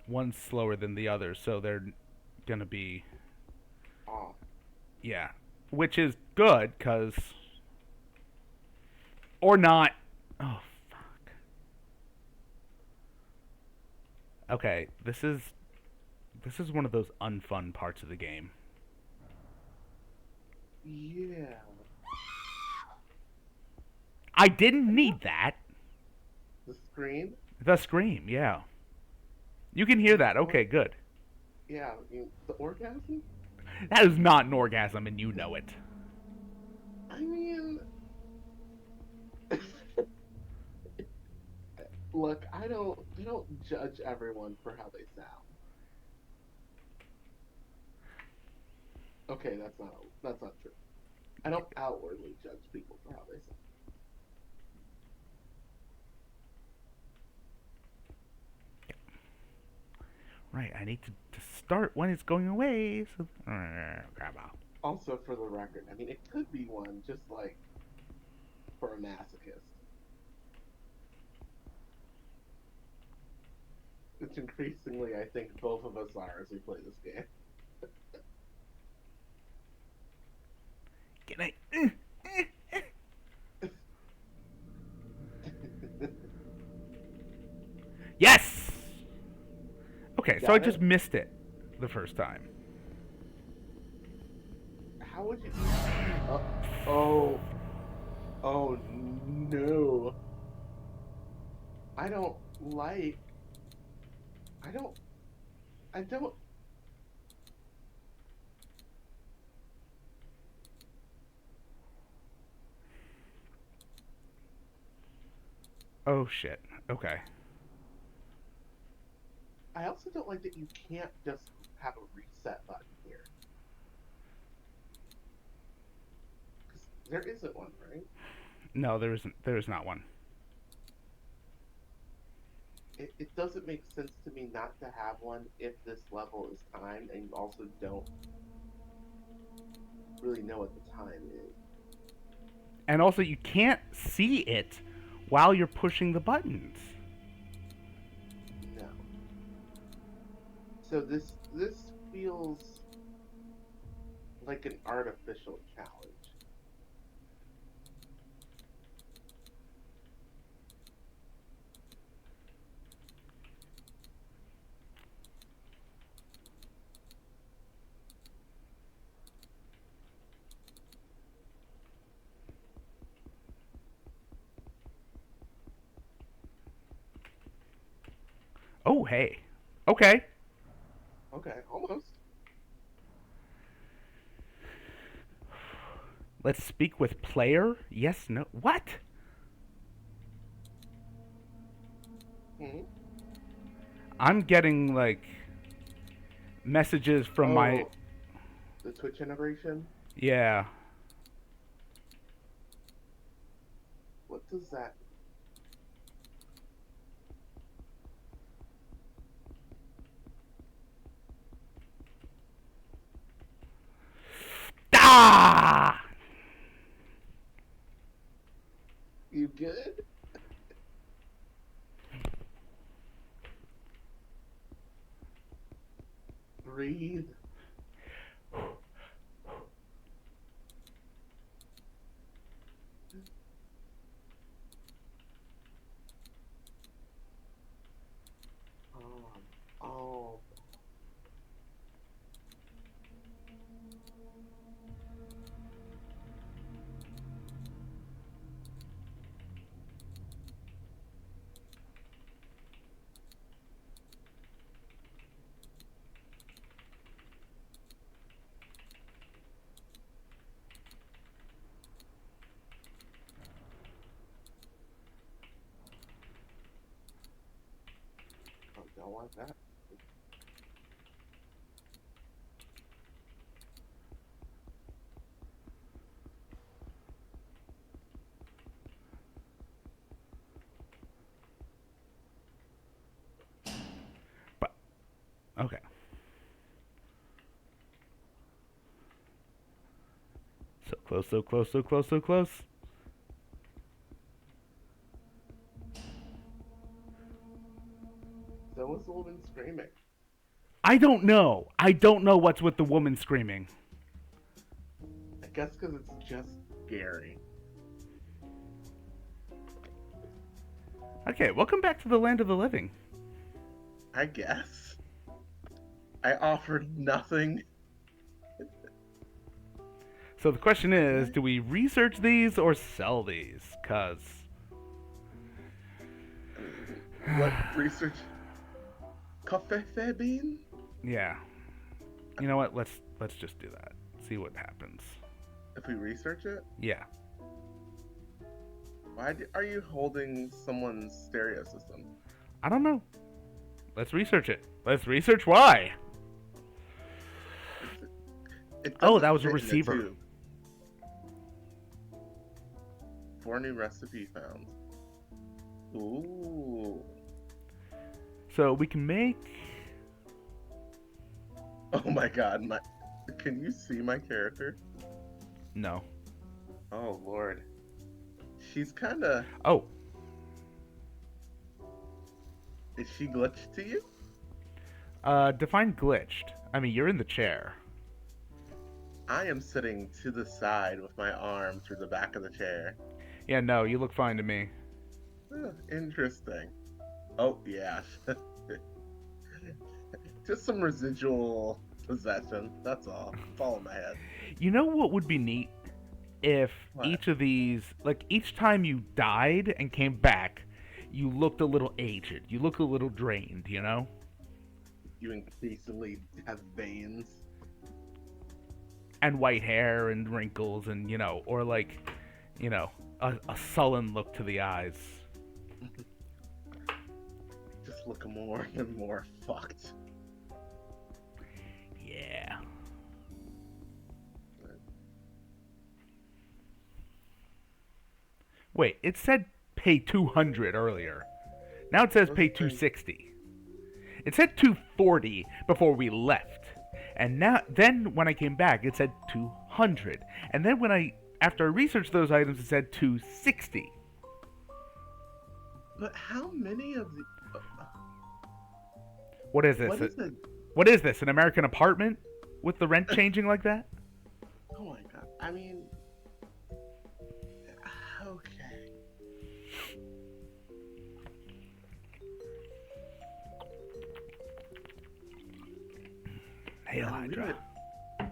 one's slower than the other, so they're gonna be Off. yeah, which is good, cause or not. Oh fuck. Okay, this is one of those unfun parts of the game. Yeah. I didn't I'm not need that. the scream. The scream, yeah. You can hear that. Or Okay, good. yeah, the orgasm. That is not an orgasm, and you know it. I mean, look, I don't judge everyone for how they sound. Okay, that's not true. I don't outwardly judge people for how they sound. Right, I need to start when it's going away. So, grab out. Also, for the record, I mean, it could be one just like for a masochist, which increasingly I think both of us are as we play this game. Can I? Yes. Okay, so I Got just it? missed it the first time. How would you? Oh, oh, oh no! I don't like. I don't. I don't. Oh shit. Okay. I also don't like that you can't just have a reset button here because there isn't one, right? No, there isn't. There is not one. It doesn't make sense to me not to have one if this level is timed and you also don't really know what the time is. And also, you can't see it while you're pushing the buttons. No. So this feels like an artificial challenge. Oh, hey. Okay. Okay, almost. Let's speak with player. Yes, no. What? Hmm. I'm getting like messages from my. Oh, the Twitch integration. Yeah. What does that? Ah! You good? Breathe. Oh, oh. Oh, don't want that. But okay. So close, so close, so close, so close. So was the woman screaming? I don't know. I don't know what's with the woman screaming. I guess because it's just Gary. Okay, welcome back to the land of the living. I guess. I offered nothing. So the question is, do we research these or sell these? Cause I mean, what research? Coffee bean? yeah. You know what? Let's just do that. See what happens. If we research it, Yeah. are you holding someone's stereo system? I don't know. Let's research it. Let's research why. It Oh, doesn't that was a fit in the receiver. tube. 4 new recipe found. Ooh. So we can make Oh my god, my can you see my character? No. Oh lord. She's kinda Oh, is she glitched to you? define glitched. I mean, you're in the chair. I am sitting to the side with my arm through the back of the chair. Yeah, no, you look fine to me. Interesting. Oh yeah. Just some residual possession. That's all. It's all in my head. You know what would be neat? If What? each of these, like each time you died and came back, you looked a little aged. You look a little drained, you know? You increasingly have veins. And white hair and wrinkles and, or like, you know, a sullen look to the eyes. Just look more and more fucked. Yeah. Wait, it said pay 200 earlier. Now it says pay 260. It said 240 before we left. And then when I came back, it said 200. And then after I researched those items, it said 260. But how many of the? What is this? What is it? What is this? An American apartment with the rent changing like that? Oh my god! I mean, okay. Hail I mean, Hydra. We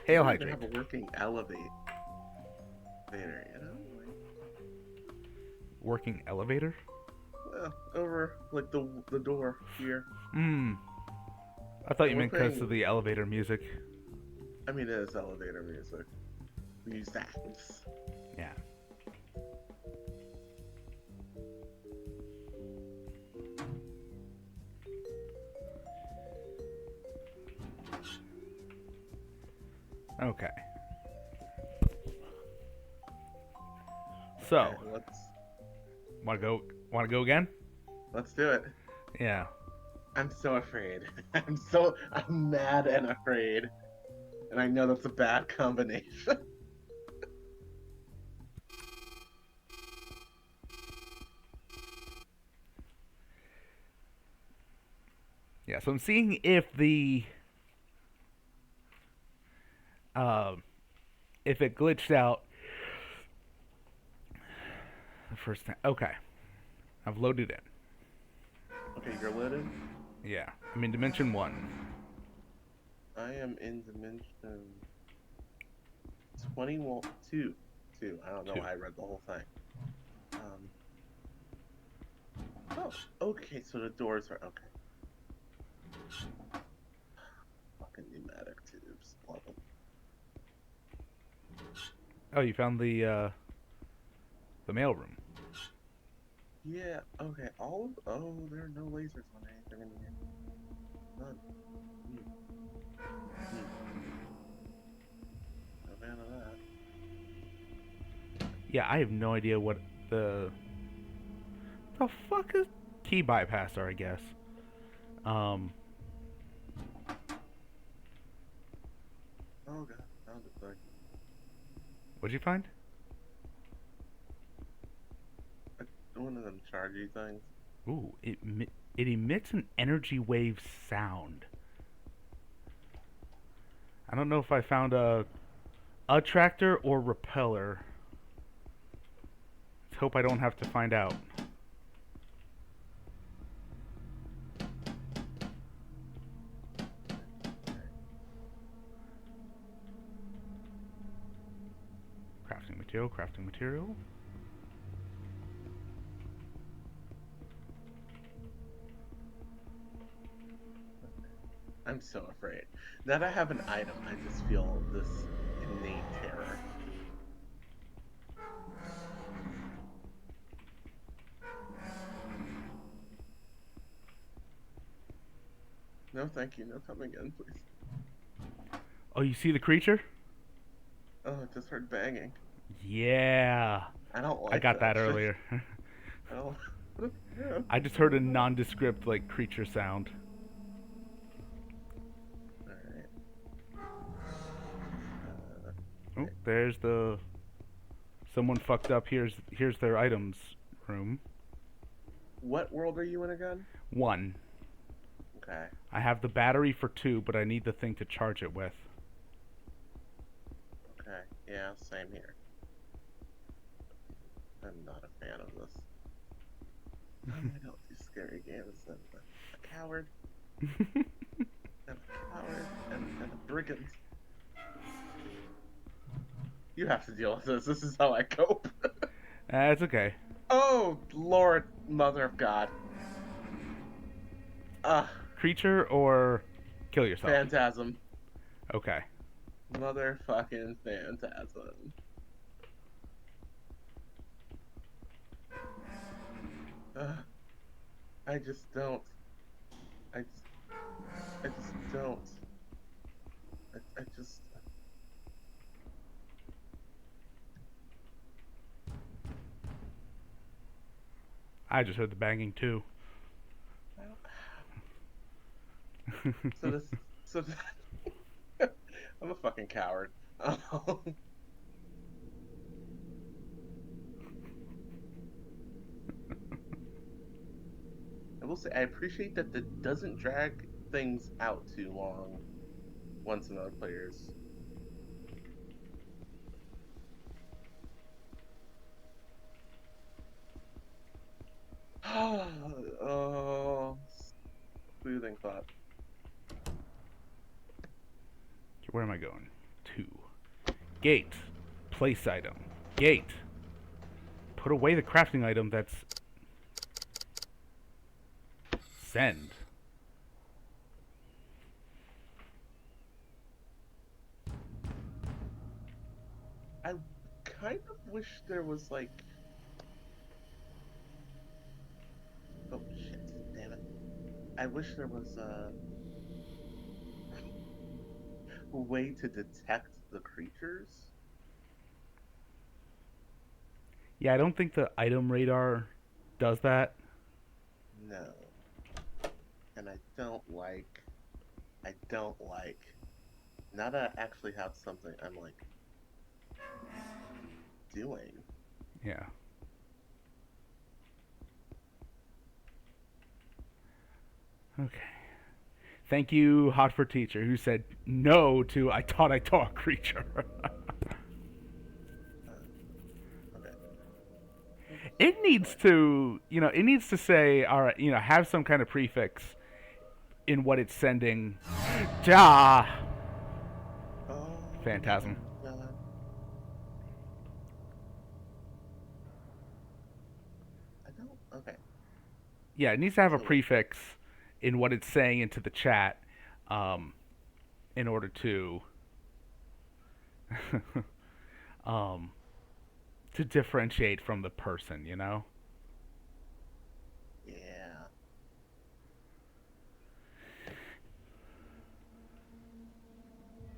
Hail don't even Hydra. have a working elevator, you know? Working elevator? Well, over like the door here. Hmm. I thought you We're meant because paying- of the elevator music. I mean, it is elevator music. We use that. Yeah. Okay. So, Okay, wanna go again? let's do it. Yeah. I'm so afraid. I'm mad and afraid. And I know that's a bad combination. Yeah, so I'm seeing um if it glitched out the first time. Okay. I've loaded in. Okay, you're loaded? Yeah. I'm in dimension 1. I am in dimension 21, 2. 2. I don't know 2. why I read the whole thing. Oh, okay, so the doors are okay. Fucking pneumatic tubes. Love them. Oh, you found the mailroom. Yeah, okay, oh, there are no lasers on anything in here. None. No fan of that. Yeah, I have no idea what the fuck is key bypasser, I guess. Oh god, found it thing. What'd you find? One of them chargy things. Ooh, it emits an energy wave sound. I don't know if I found a attractor or repeller. Let's hope I don't have to find out. Crafting material. I'm so afraid. Now that I have an item, I just feel this innate terror. No, thank you. No, come again, please. Oh, you see the creature? Oh, I just heard banging. Yeah. I don't like I got that shit. earlier. I don't. Yeah. I just heard a nondescript like creature sound. Oh, there's the... Someone fucked up. Here's their items room. What world are you in again? 1. Okay. I have the battery for 2, but I need the thing to charge it with. Okay. Yeah, same here. I'm not a fan of this. I don't do scary games. I'm a coward. And a coward. And a brigand. You have to deal with this. This is how I cope. It's okay. Oh, Lord, Mother of God. Creature or kill yourself? Phantasm. Okay. Motherfucking phantasm. I just don't. I just don't. I just. I just heard the banging too. So this. So. I'm a fucking coward. I will say I appreciate that it doesn't drag things out too long once another player's. Oh, soothing thought. Where am I going? 2. Gate. Place item. Gate. Put away the crafting item that's... Send. I kind of wish there was like. Oh shit! Damn it! I wish there was a way to detect the creatures. Yeah, I don't think the item radar does that. No. And I don't like. Now that I actually have something I'm like doing. Yeah. Okay. Thank you, Hot for Teacher, who said no to I thought I saw a creature. Okay. It needs to, it needs to say, all right, have some kind of prefix in what it's sending. Ja. Oh. Phantasm. God. I don't. Okay. Yeah, it needs to have a So prefix in what it's saying into the chat, in order to, to differentiate from the person, yeah.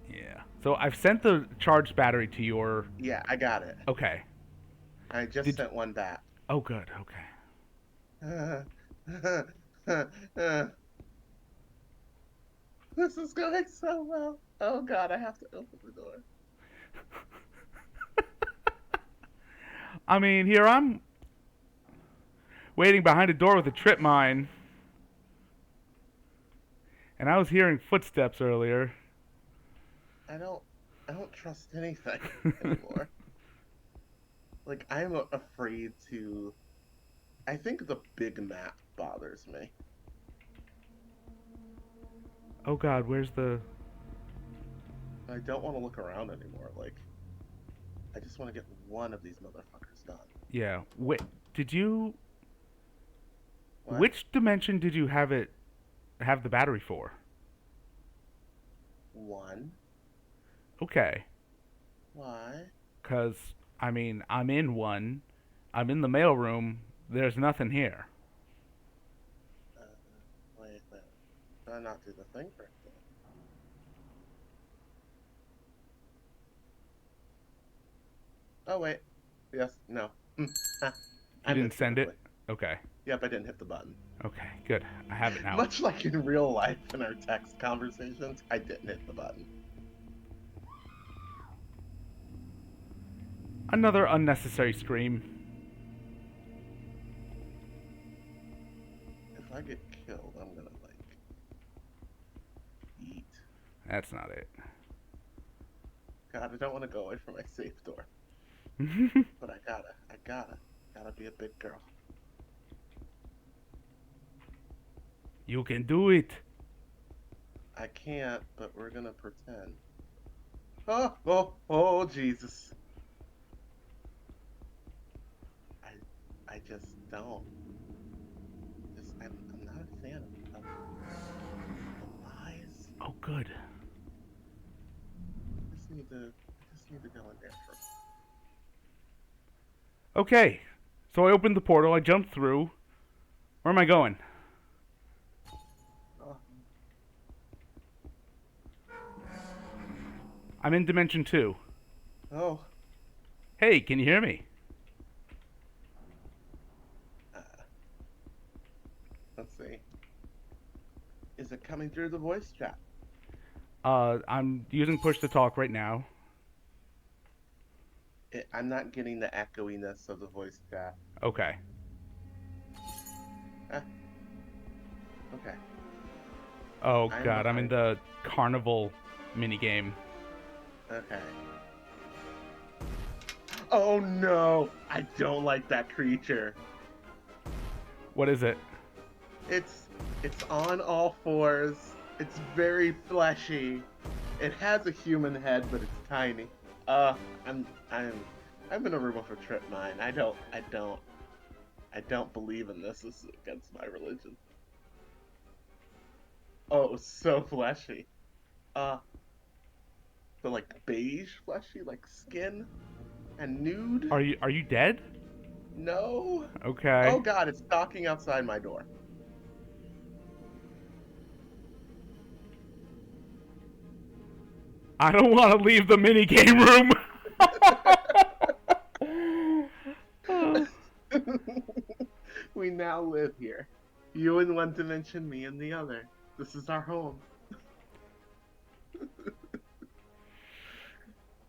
Yeah. So I've sent the charged battery to your. Yeah, I got it. Okay. I just sent one back. Oh, good. Okay. This is going so well. Oh God, I have to open the door. I mean, here I'm waiting behind a door with a trip mine, and I was hearing footsteps earlier. I don't trust anything anymore. Like I'm afraid to. I think the big map bothers me. Oh God, where's the? I don't want to look around anymore. Like, I just want to get one of these motherfuckers done. Yeah. Wait. Did you? What? Which dimension did you have the battery for? 1. Okay. Why? Cause I mean, I'm in 1. I'm in the mailroom. There's nothing here. Wait. Did I not do the thing correctly? Oh wait. Yes. No. You didn't send it? Okay. Yep, I didn't hit the button. Okay, good. I have it now. Much like in real life in our text conversations, I didn't hit the button. Another unnecessary scream. If I get killed, I'm gonna like eat. That's not it. God, I don't want to go away from my safe door, but I gotta be a big girl. You can do it. I can't, but we're gonna pretend. Oh, Jesus. I just don't. I'm not a fan of the lies. Oh, good. I just need to go in there for. Okay. So I opened the portal. I jumped through. Where am I going? Oh, I'm in Dimension 2. oh. Hey, can you hear me? Uh, let's see. Is it coming through the voice chat? I'm using push to talk right now. I'm not getting the echoiness of the voice chat. Okay. Okay. Oh I'm god, I'm in behind. the carnival minigame. Okay. Oh no! I don't like that creature. What is it? It's on all fours. It's very fleshy. It has a human head, but it's tiny. I'm gonna remove a trip mine. I don't believe in this. This is against my religion. Oh, so fleshy. The like beige fleshy, like skin and nude. Are you dead? No. Okay. Oh god, it's stalking outside my door. I don't want to leave the minigame room. We now live here. You in one dimension, me in the other. This is our home.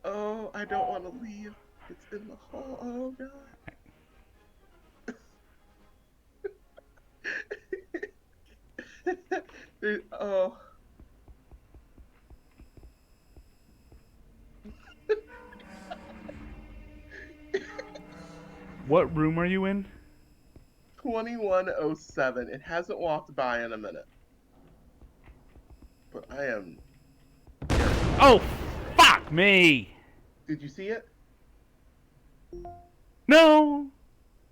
Oh, I don't want to leave. It's in the hall. Oh god. Oh. What room are you in? 2107. It hasn't walked by in a minute. But I am. Oh, fuck me! Did you see it? No!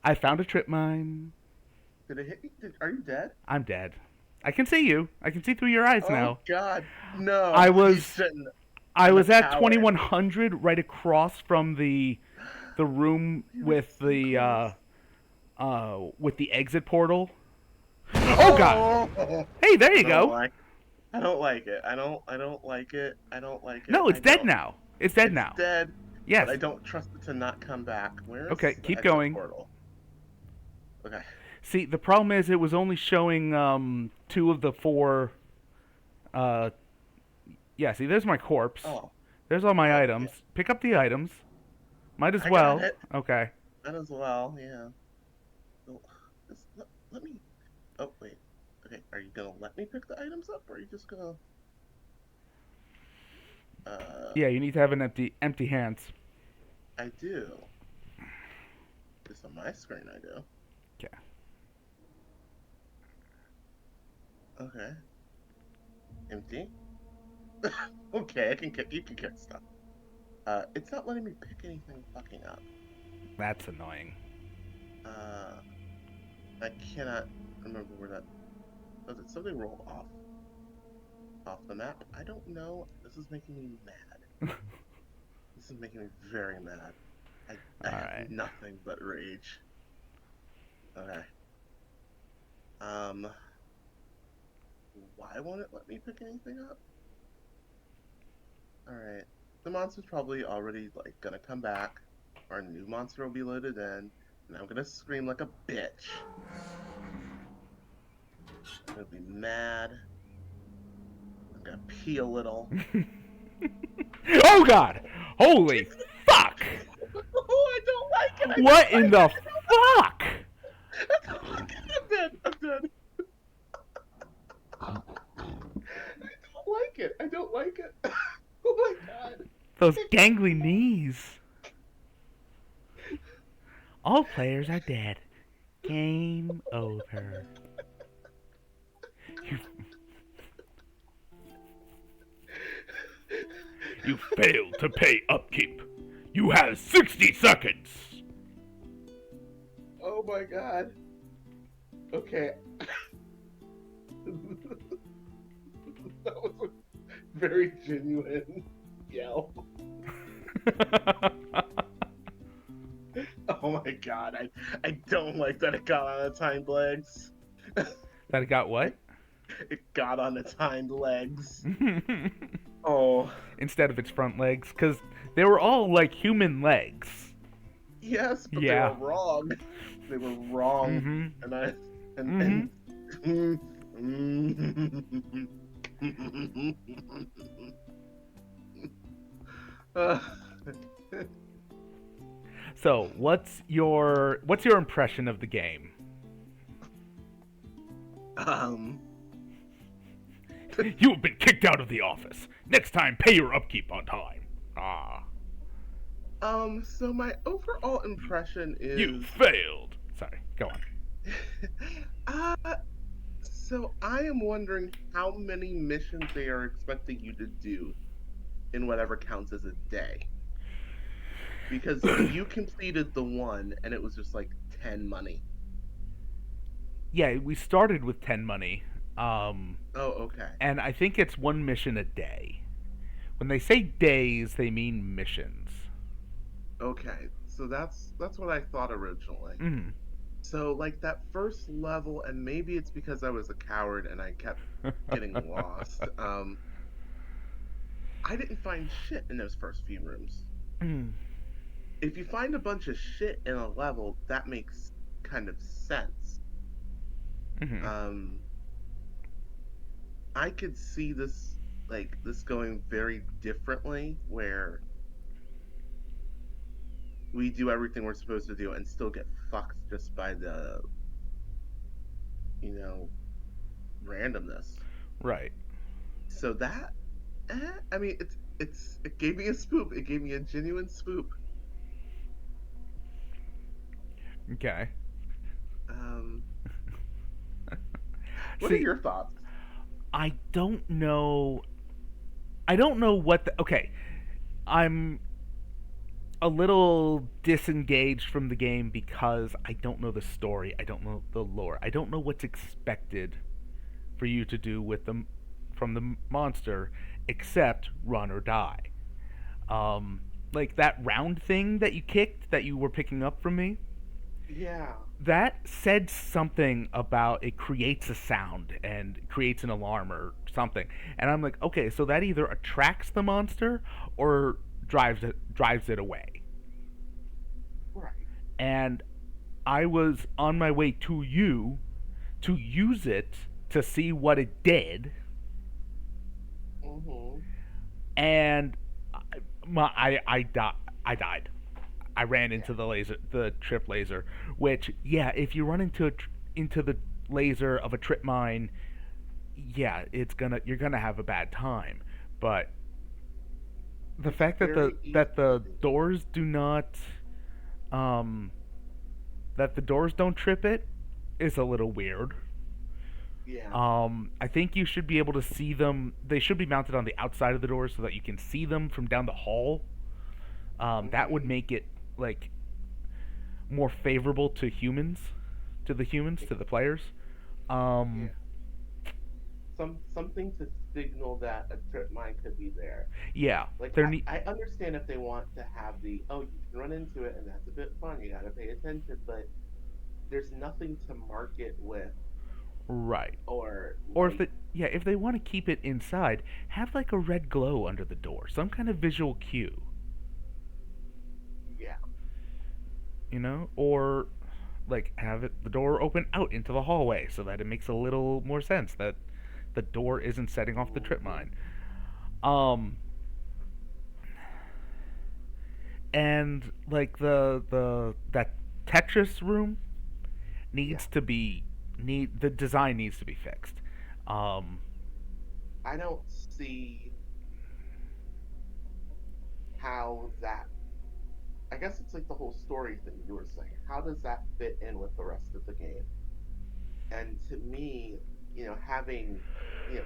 I found a trip mine. Did it hit you? Are you dead? I'm dead. I can see you. I can see through your eyes now. Oh god, no! I was- You shouldn't. I I'm was a at coward. 2100, right across from the room with the exit portal. Oh god! Oh! Hey, there you I don't go. like- I don't like it. I don't like it. I don't like it. No, it's I dead don't- now. It's dead now. It's dead. Yes. But I don't trust it to not come back. Where is Okay, the keep exit going. portal? Okay. See, the problem is it was only showing 2 of the 4. Yeah. See, there's my corpse. Oh, There's all my Oh, items. Pick up the items. Might as I well. got it. Okay. that as well. Yeah. So, let me. Oh wait. Okay. Are you gonna let me pick the items up, or are you just gonna? Yeah, you need to have an empty hands. I do. Just on my screen, I do. Okay. Okay. Empty. Okay, you can get stuff. It's not letting me pick anything fucking up. That's annoying. I cannot remember where that. Does it something roll off the map? I don't know. This is making me mad. This is making me very mad. I have Alright. nothing but rage. Okay. Why won't it let me pick anything up? Alright. The monster's probably already like gonna come back. Our new monster will be loaded in, and I'm gonna scream like a bitch. I'm gonna be mad. I'm gonna pee a little. Oh god! Holy fuck! What in the fuck? I'm dead. I'm dead. I don't like it. I don't like it. Oh my god. Those gangly knees. All players are dead. Game over. You, you failed to pay upkeep. You have 60 seconds. Oh my god. Okay. That was a very genuine yell. Oh my god. I don't like that it got on its hind legs. That got what? It got on its hind legs. Oh. Instead of its front legs, because they were all like human legs. Yes, but Yeah. they were wrong. They were wrong. Mm-hmm. And I Uh, So, what's your impression of the game? um You have been kicked out of the office. Next time, pay your upkeep on time. Ah, so my overall impression is you failed. Sorry, go on. so I am wondering how many missions they are expecting you to do in whatever counts as a day. Because you completed the one and it was just like 10 money. Yeah, we started with 10 money. Oh, okay. And I think it's one mission a day. When they say days, they mean missions. Okay. So that's what I thought originally. Mm. So like that first level, and maybe it's because I was a coward and I kept getting lost. I didn't find shit in those first few rooms. Mm. If you find a bunch of shit in a level, that makes kind of sense. Mm-hmm. I could see this going very differently, where we do everything we're supposed to do and still get fucked just by the randomness. Right. So that, I mean, it gave me a spook. It gave me a genuine spook. Okay. What are your thoughts? I don't know. I don't know what the. Okay. I'm a little disengaged from the game because I don't know the story. I don't know the lore. I don't know what's expected for you to do with them from the monster except run or die. Like that round thing that you kicked that you were picking up from me, Yeah. that said something about it creates a sound and creates an alarm or something. And I'm like, okay, so that either attracts the monster or drives it away. Right. And I was on my way to you to use it to see what it did, Mm-hmm. and I died. I ran into the trip laser, which yeah, if you run into the laser of a trip mine, yeah, you're gonna have a bad time. But the fact that Very the easy. doors do not um that the doors don't trip it is a little weird. Yeah. I think you should be able to see them. They should be mounted on the outside of the doors so that you can see them from down the hall. That would Mm-hmm. make it like more favorable to to the players. Um, Yeah. Something to signal that a trip mine could be there. yeah, Like there need I understand if they want to have the, oh, you can run into it and that's a bit fun. You gotta pay attention, but there's nothing to mark it with, right. or Or if like, they yeah, if they want to keep it inside, have like a red glow under the door, some kind of visual cue, yeah. or like have the door open out into the hallway so that it makes a little more sense that the door isn't setting off the trip Mm-hmm. mine. Um, and like the that Tetris room Yeah. needs to be need the design needs to be fixed. Um, I don't see how that. I guess it's like the whole story thing you were saying. How does that fit in with the rest of the game? And to me, having, you know,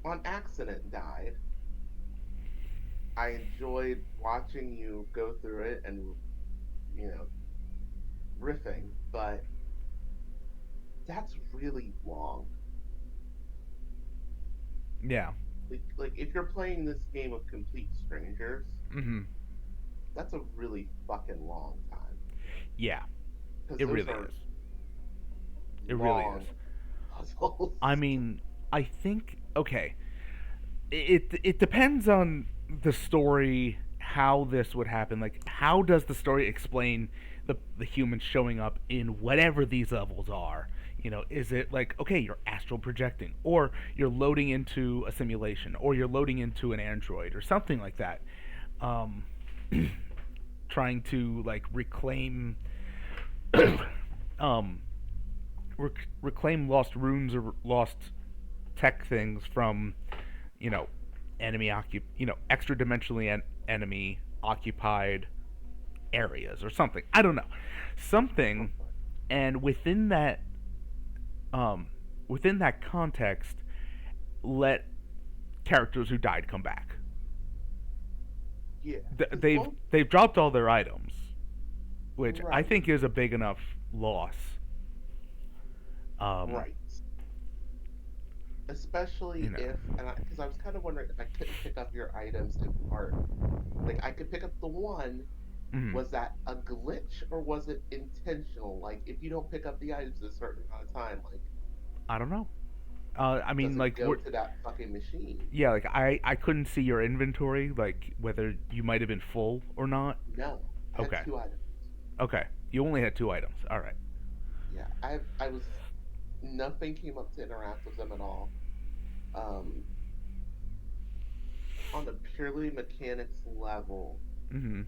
on accident died, I enjoyed watching you go through it and, you know, riffing, but that's really long. yeah. Like if you're playing this game with complete strangers, Hmm. that's a really fucking long time Yeah. because It those really are is. It really is. long puzzles. I mean, I think okay. It depends on the story how this would happen. Like, how does the story explain the humans showing up in whatever these levels are? Is it like, okay, you're astral projecting, or you're loading into a simulation, or you're loading into an android, or something like that? Um, trying to like reclaim, um, reclaim lost runes or lost tech things from you know extra dimensionally enemy occupied areas or something. I don't know, something, and um, within that context, let characters who died come back. Yeah, because They've dropped all their items, which I right, think is a big enough loss. Um, right. Especially you know, if, and because I was kind of wondering if I couldn't pick up your items in part. Like I could pick up the one. mhm. Was that a glitch or was it intentional? Like if you don't pick up the items a certain amount of time, like I don't know. I mean, does it like, go to that fucking machine? yeah, like I couldn't see your inventory, like whether you might have been full or not. No, I had Okay. two items. Okay. You only had two items. All right. Yeah, I was nothing came up to interact with them at all. Um, on a purely mechanics level, Mhm.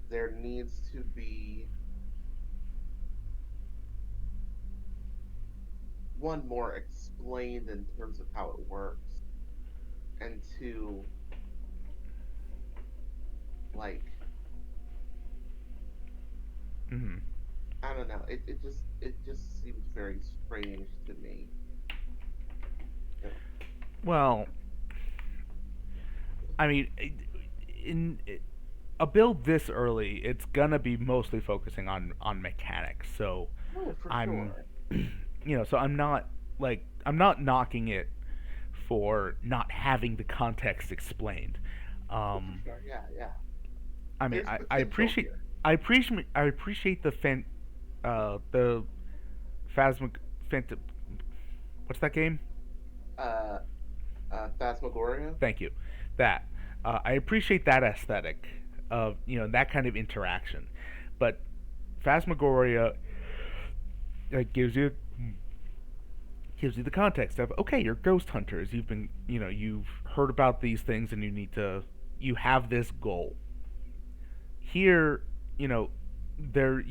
there needs to be one more explained in terms of how it works, and two, like Mhm. I don't know, it just seems very strange to me. You know, Well, I mean, in a build this early, it's gonna be mostly focusing on mechanics. So oh, for I'm, sure. so I'm not knocking it for not having the context explained. Oh, for Um, sure. Yeah, yeah. I mean, There's potential here. I appreciate the phasma phant- what's that game? Uh, Phasmagoria. Thank you. That I appreciate that aesthetic of that kind of interaction, but Phasmagoria gives you the context of, okay, you're ghost hunters. You've heard about these things and you have this goal. Here, you know, there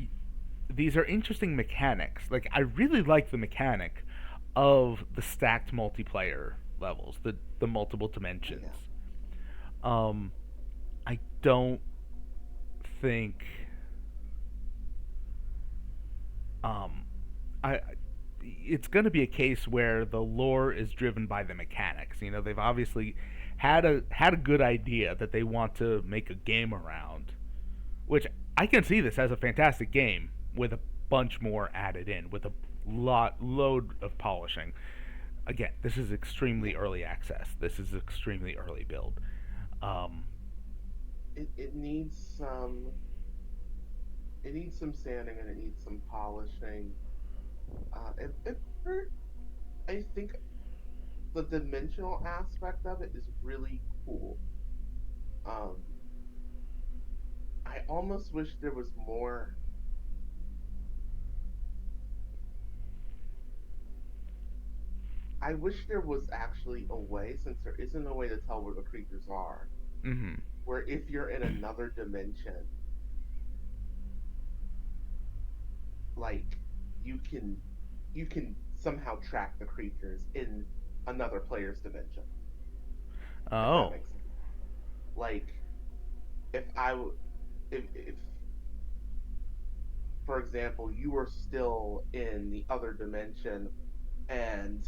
these are interesting mechanics. Like, I really like the mechanic of the stacked multiplayer levels, the multiple dimensions. Yeah. Um, I don't think um, I it's going to be a case where the lore is driven by the mechanics. They've obviously had a good idea that they want to make a game around, which I can see this as a fantastic game with a bunch more added in, with a load of polishing. Again, this is Yeah. extremely early access. This is extremely early build. Um, It needs some. It needs some sanding and it needs some polishing. It hurt. I think the dimensional aspect of it is really cool. Um, I almost wish there was more. I wish there was actually a way, since there isn't a way to tell where the creatures are, mm-hmm. where if you're in another dimension, like you can you can somehow track the creatures in another player's dimension, if that Oh. makes sense. Like if I w- if for example you were still in the other dimension and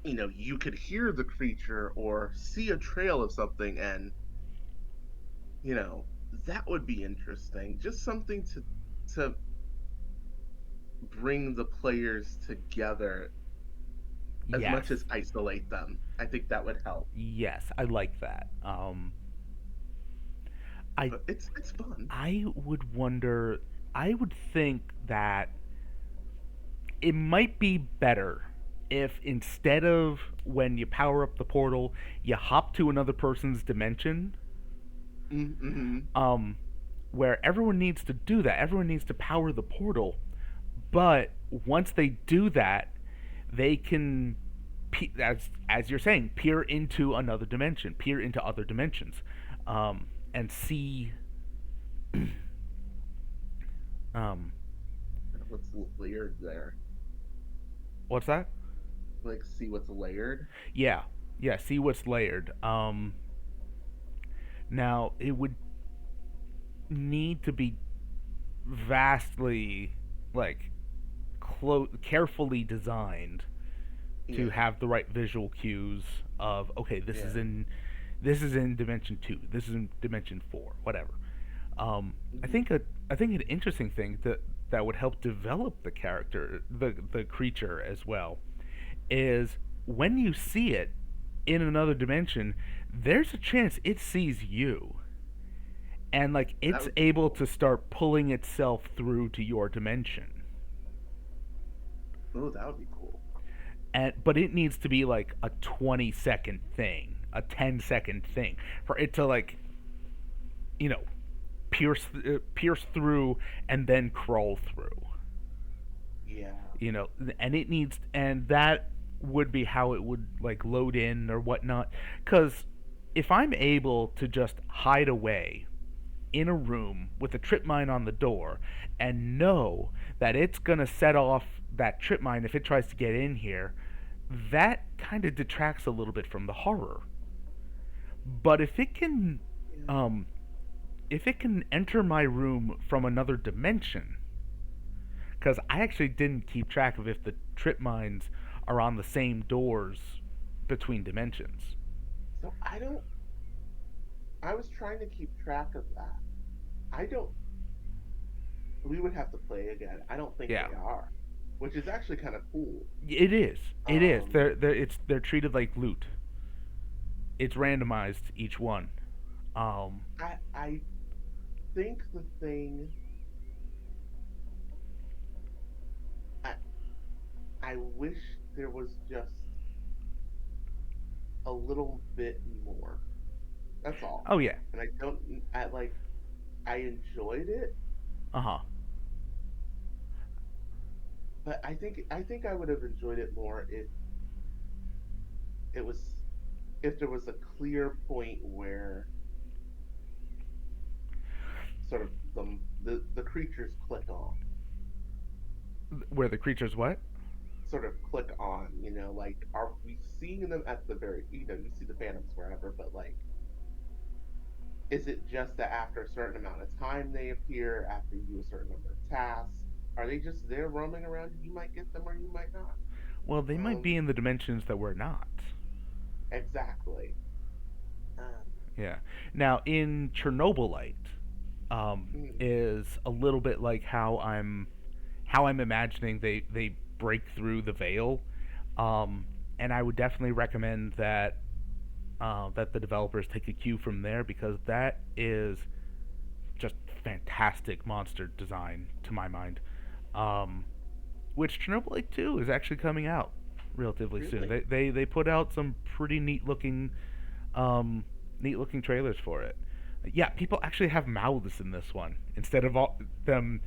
you could hear the creature or see a trail of something, and you know that would be interesting, just something to bring the players together as Yes. much as isolate them. I think that would help. Yes, I like that. I But it's fun. I would wonder. I would think that it might be better if instead of when you power up the portal, you hop to another person's dimension. Mm-hmm. Um, where everyone needs to do that. Everyone needs to power the portal, but once they do that, they can, as you're saying, peer into another dimension, peer into other dimensions, and see. um, What's layered there? what's that? Like, see what's layered. Yeah, yeah. See what's layered. Now it would need to be vastly, like, carefully designed to Yeah, have the right visual cues of, okay, yeah. this is in dimension 2, this is in dimension 4, whatever. I Hmm. think an interesting thing that would help develop the character, the creature as well, is when you see it in another dimension, there's a chance it sees you, and like That it's would be able cool. to start pulling itself through to your dimension. Oh, that would be cool. And but it needs to be like a 20-second thing, a 10-second thing for it to, like, you know pierce through and then crawl through. Yeah. And it needs, and that would be how it would, like, load in or whatnot. Because if I'm able to just hide away in a room with a trip mine on the door and know that it's gonna set off that trip mine if it tries to get in here, that kind of detracts a little bit from the horror. But Yeah. um, if it can enter my room from another dimension, because I actually didn't keep track of if the trip mines are on the same doors between dimensions. So I don't. I was trying to keep track of that. I don't. We would have to play again. I don't think Yeah, they are, which is actually kind of cool. it is. It is. Um, They're treated like loot. It's randomized each one. Um, I think the thing. I I wish there was just a little bit more. That's all. oh yeah. And I don't. I like. I enjoyed it, Uh huh. but I think I would have enjoyed it more it was if there was a clear point where sort of the creatures click on, Where the creatures what? sort of click on. Like, are we seeing them at the very, you see the phantoms wherever, but like, is it just that after a certain amount of time they appear, after you do a certain number of tasks? Are they just there roaming around? You might get them or you might not. Well, they might be um in the dimensions that we're not. exactly. um Yeah. Now, in Chernobylite, mm, is a little bit like how I'm imagining they break through the veil. And I would definitely recommend that the developers take a cue from there, because that is just fantastic monster design to my mind. Um, which Chernobylite 2 is actually coming out relatively soon. really. They put out some pretty um, neat looking trailers for it. Yeah, people actually have mouths in this one instead of them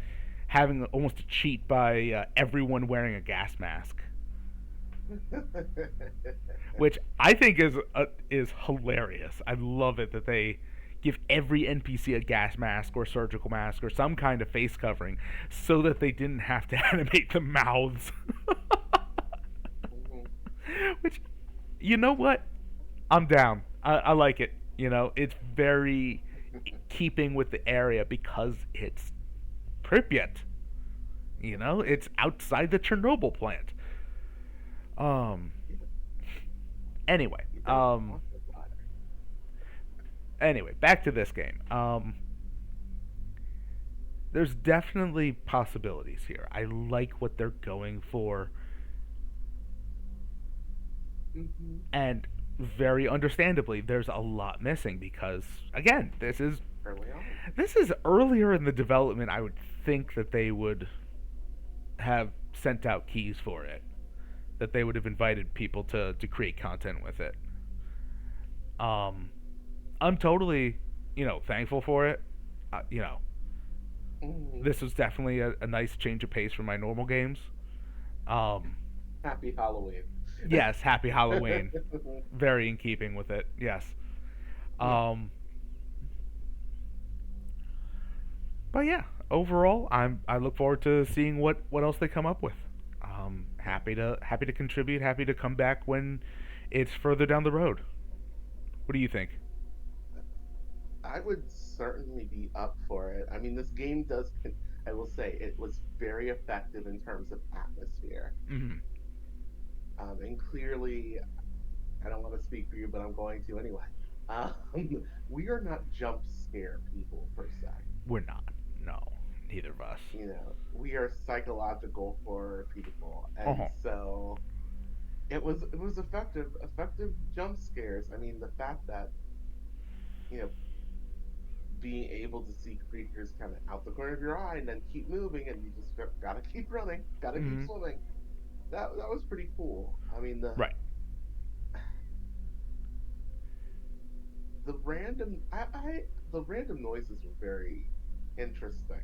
having almost a cheat by everyone wearing a gas mask, which I think is hilarious. I love it that they give every NPC a gas mask or surgical mask or some kind of face covering so that they didn't have to animate the mouths. Mhm. Which, you know what? I'm down. I like it. You know, it's very keeping with the area because it's Pripyat. You know, it's outside the Chernobyl plant. Um. Yeah, Anyway. you don't want the water. Anyway, back to this game. There's definitely possibilities here. I like what they're going for, Hmm. and very understandably, there's a lot missing because, again, Early on. this is earlier in the development. I would think that they would have sent out keys for it, that they would have invited people to create content with it. Um, I'm totally, thankful for it. You know, Hmm. this was definitely a nice change of pace from my normal games. Um, Happy Halloween. yes, Happy Halloween, very in keeping with it. Yes. Yeah. Um, but yeah, overall, I look forward to seeing what else they come up with. Happy to contribute. Happy to come back when it's further down the road. What do you think? I would certainly be up for it. I mean, this game does, I will say, it was very effective in terms of atmosphere. Hmm. And clearly, I don't want to speak for you, but I'm going to anyway. Um, we are not jump scare people per se. We're not. No, neither of us. We are psychological horror people, Uh and huh. so it was effective jump scares. I mean, the fact that you know being able to see creatures kind of out the corner of your eye and then keep moving, and you just gotta keep running, gotta keep Hmm. swimming. That was pretty cool. I mean, Right. the random the random noises were very interesting.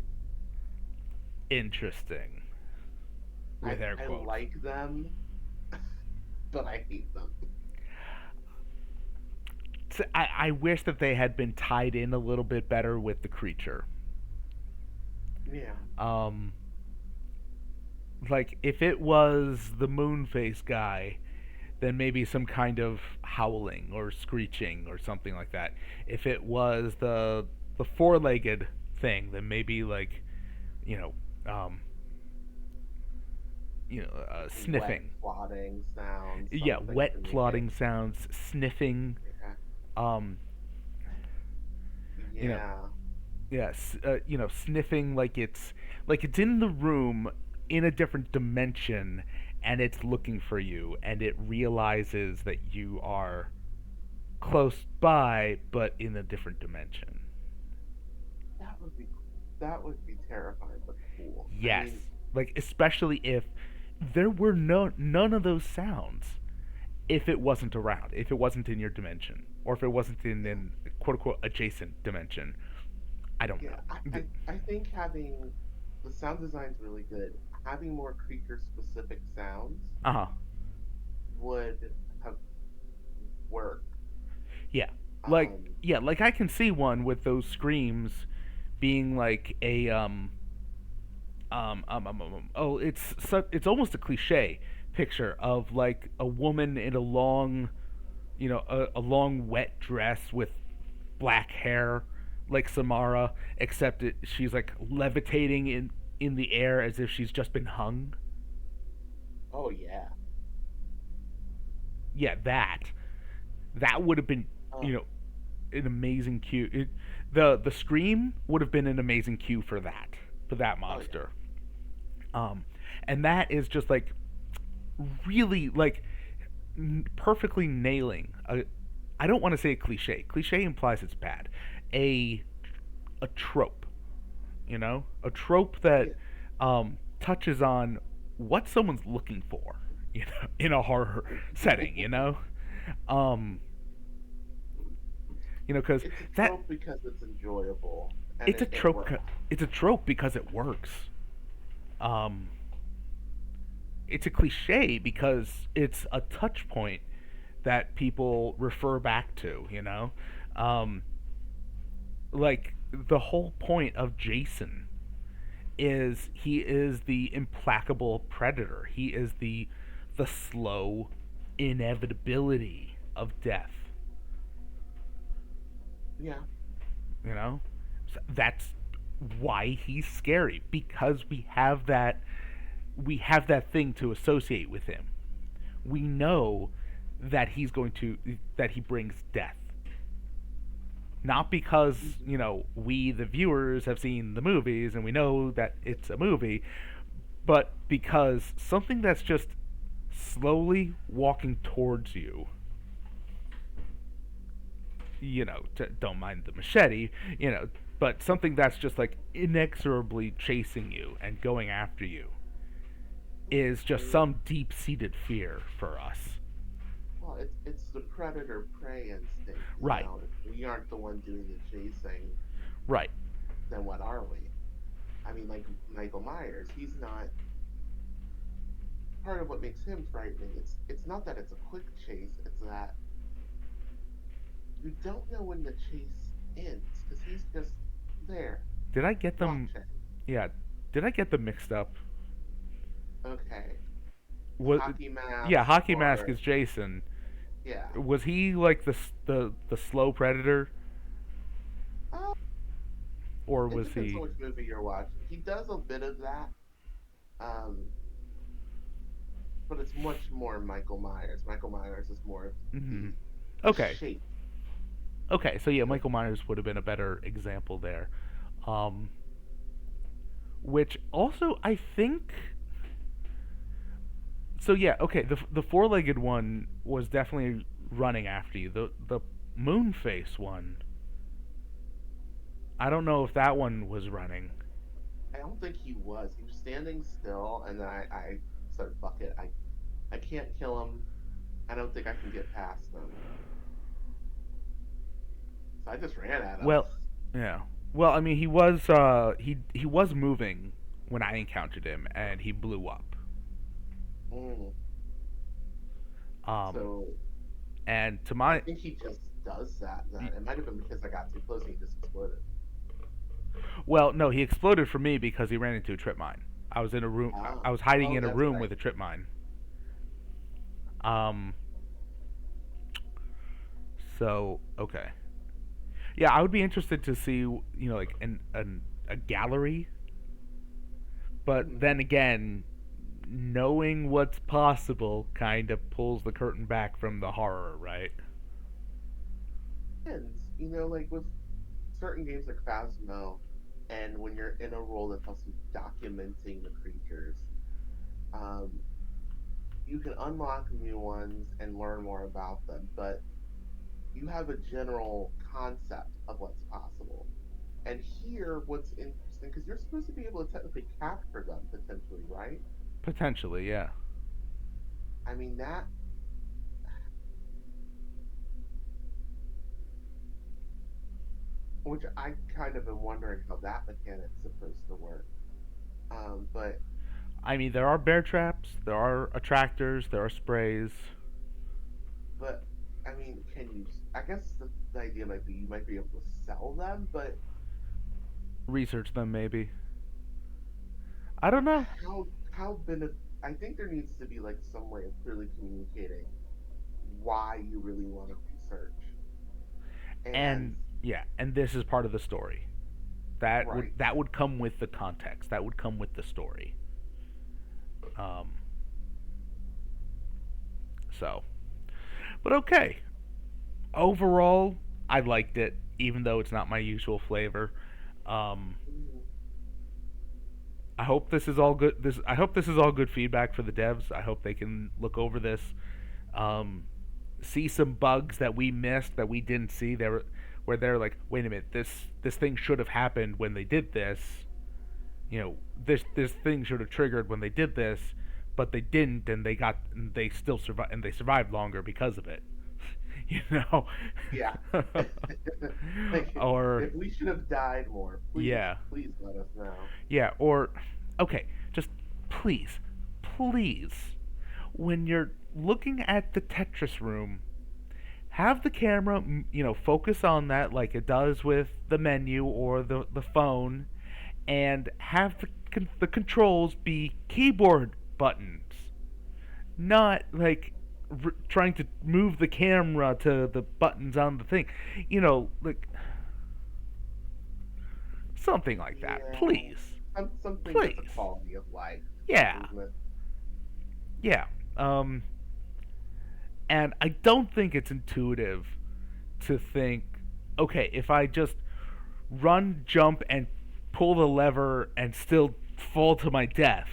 Interesting. With air I quotes. like them, but I hate them. I wish that they had been tied in a little bit better with the creature. Yeah. Um, like if it was the Moonface guy, then maybe some kind of howling or screeching or something like that. If it was the four-legged thing, then maybe like you know, um, Wet sniffing. plodding sounds, Yeah, something to wet make it. plodding sounds, sniffing. Yeah. Um, you know, Yeah. yes, sniffing like it's in the room in a different dimension, and it's looking for you, and it realizes that you are close by, but in a different dimension. That would be that would be terrifying but cool. I Yes, mean, like especially if there were none of those sounds if it wasn't around, if it wasn't in your dimension, or if it wasn't in yeah. an quote unquote adjacent dimension. I don't Yeah, know. I think having the sound design's really good. Having more creature specific sounds Uh huh. would have worked. Yeah. Like Um, yeah, like I can see one with those screams being like a oh, it's almost a cliche picture of like a woman in a long, a long wet dress with black hair like Samara, except she's like levitating in the air as if she's just been hung. oh yeah. Yeah, that would have been, you Um, know, an amazing cue. The scream would have been an amazing cue for that oh yeah. monster. Um, and that is just like really like perfectly nailing a. I don't want to say a cliche. Cliche implies it's bad. A a trope, a trope that Yeah. touches on what someone's looking for, in a horror setting, um, because It's a that trope because it's enjoyable and it's a it trope. works. It's a trope because it works. Um, it's a cliche because it's a touch point that people refer back to. Um, Like, the whole point of Jason is he is the implacable predator. He is the slow inevitability of death. Yeah. You know, that's why he's scary, because we have that thing to associate with him. We know that he brings death. Not because, we the viewers have seen the movies and we know that it's a movie, but because something that's just slowly walking towards you, don't mind the machete, but something that's just like inexorably chasing you and going after you is just some deep seated fear for us. Well, it's the predator prey instinct. Right, If we aren't the one doing the chasing, right. then what are we? I mean, like Michael Myers, he's not part of what makes him frightening. It's not that it's a quick chase; it's that you don't know when the chase ends because he's just there Did I get them? watching. Yeah, did I get them mixed up? Okay, What? hockey Yeah, mask Hockey Mask or is Jason. yeah. Was he like the slow predator, Oh, or it was depends on he? which movie you're watching. He does a bit of that, um, but it's much more Michael Myers. Michael Myers is more of Hmm. the Okay, shape. okay. So yeah, Michael Myers would have been a better example there. Um, which also I think. So yeah, okay. The four-legged one was definitely running after you. The moon face one, I don't know if that one was running. I don't think he was. He was standing still, and then I said, "Fuck it, I can't kill him. I don't think I can get past him." So I just ran at him. Well, yeah. Well, I mean, he was moving when I encountered him, and he blew up. Mm. Um, So and to I my think he just does that. Then it might have been because I got too close and he just exploded. well, no, he exploded for me because he ran into a trip mine. I was in a room. Ah, I was hiding oh, in a that's room right. with a trip mine. Um. So okay. Yeah, I would be interested to see, like a gallery. But Mm-hmm. then again, knowing what's possible kind of pulls the curtain back from the horror, right? And like with certain games like Phasmo, and when you're in a role that's also documenting the creatures, um, you can unlock new ones and learn more about them. But you have a general concept of what's possible. And here, what's interesting, because you're supposed to be able to technically capture them potentially, right? Potentially, yeah. I mean, that, which I kind of am wondering how that mechanic's supposed to work. But, I mean, there are bear traps, there are attractors, there are sprays. but, I mean, can you? I guess the idea might be you might be able to sell them, but Research them, maybe. I don't know. how benefit? I think there needs to be like some way of clearly communicating why you really want to research. And And yeah, and this is part of the story. That would right, that would come with the context. That would come with the story. Um. So, but okay. Overall, I liked it, even though it's not my usual flavor. Um, mm, I hope this is all good. I hope this is all good feedback for the devs. I hope they can look over this, um, see some bugs that we missed that we didn't see. Where they're like, wait a minute, this thing should have happened when they did this. This thing should have triggered when they did this, but they didn't, and they still survived, and they survived longer because of it. you know, yeah. Like, or if we should have died more, yeah, please let us know. yeah, or okay, just please, please, when you're looking at the Tetris room, have the camera, focus on that like it does with the menu or the phone, and have the controls be keyboard buttons, not like trying to move the camera to the buttons on the thing. Like something like that, Yeah. please, Something with the please. quality of life Yeah, improvement. yeah. And I don't think it's intuitive to think, okay, if I just run, jump, and pull the lever and still fall to my death,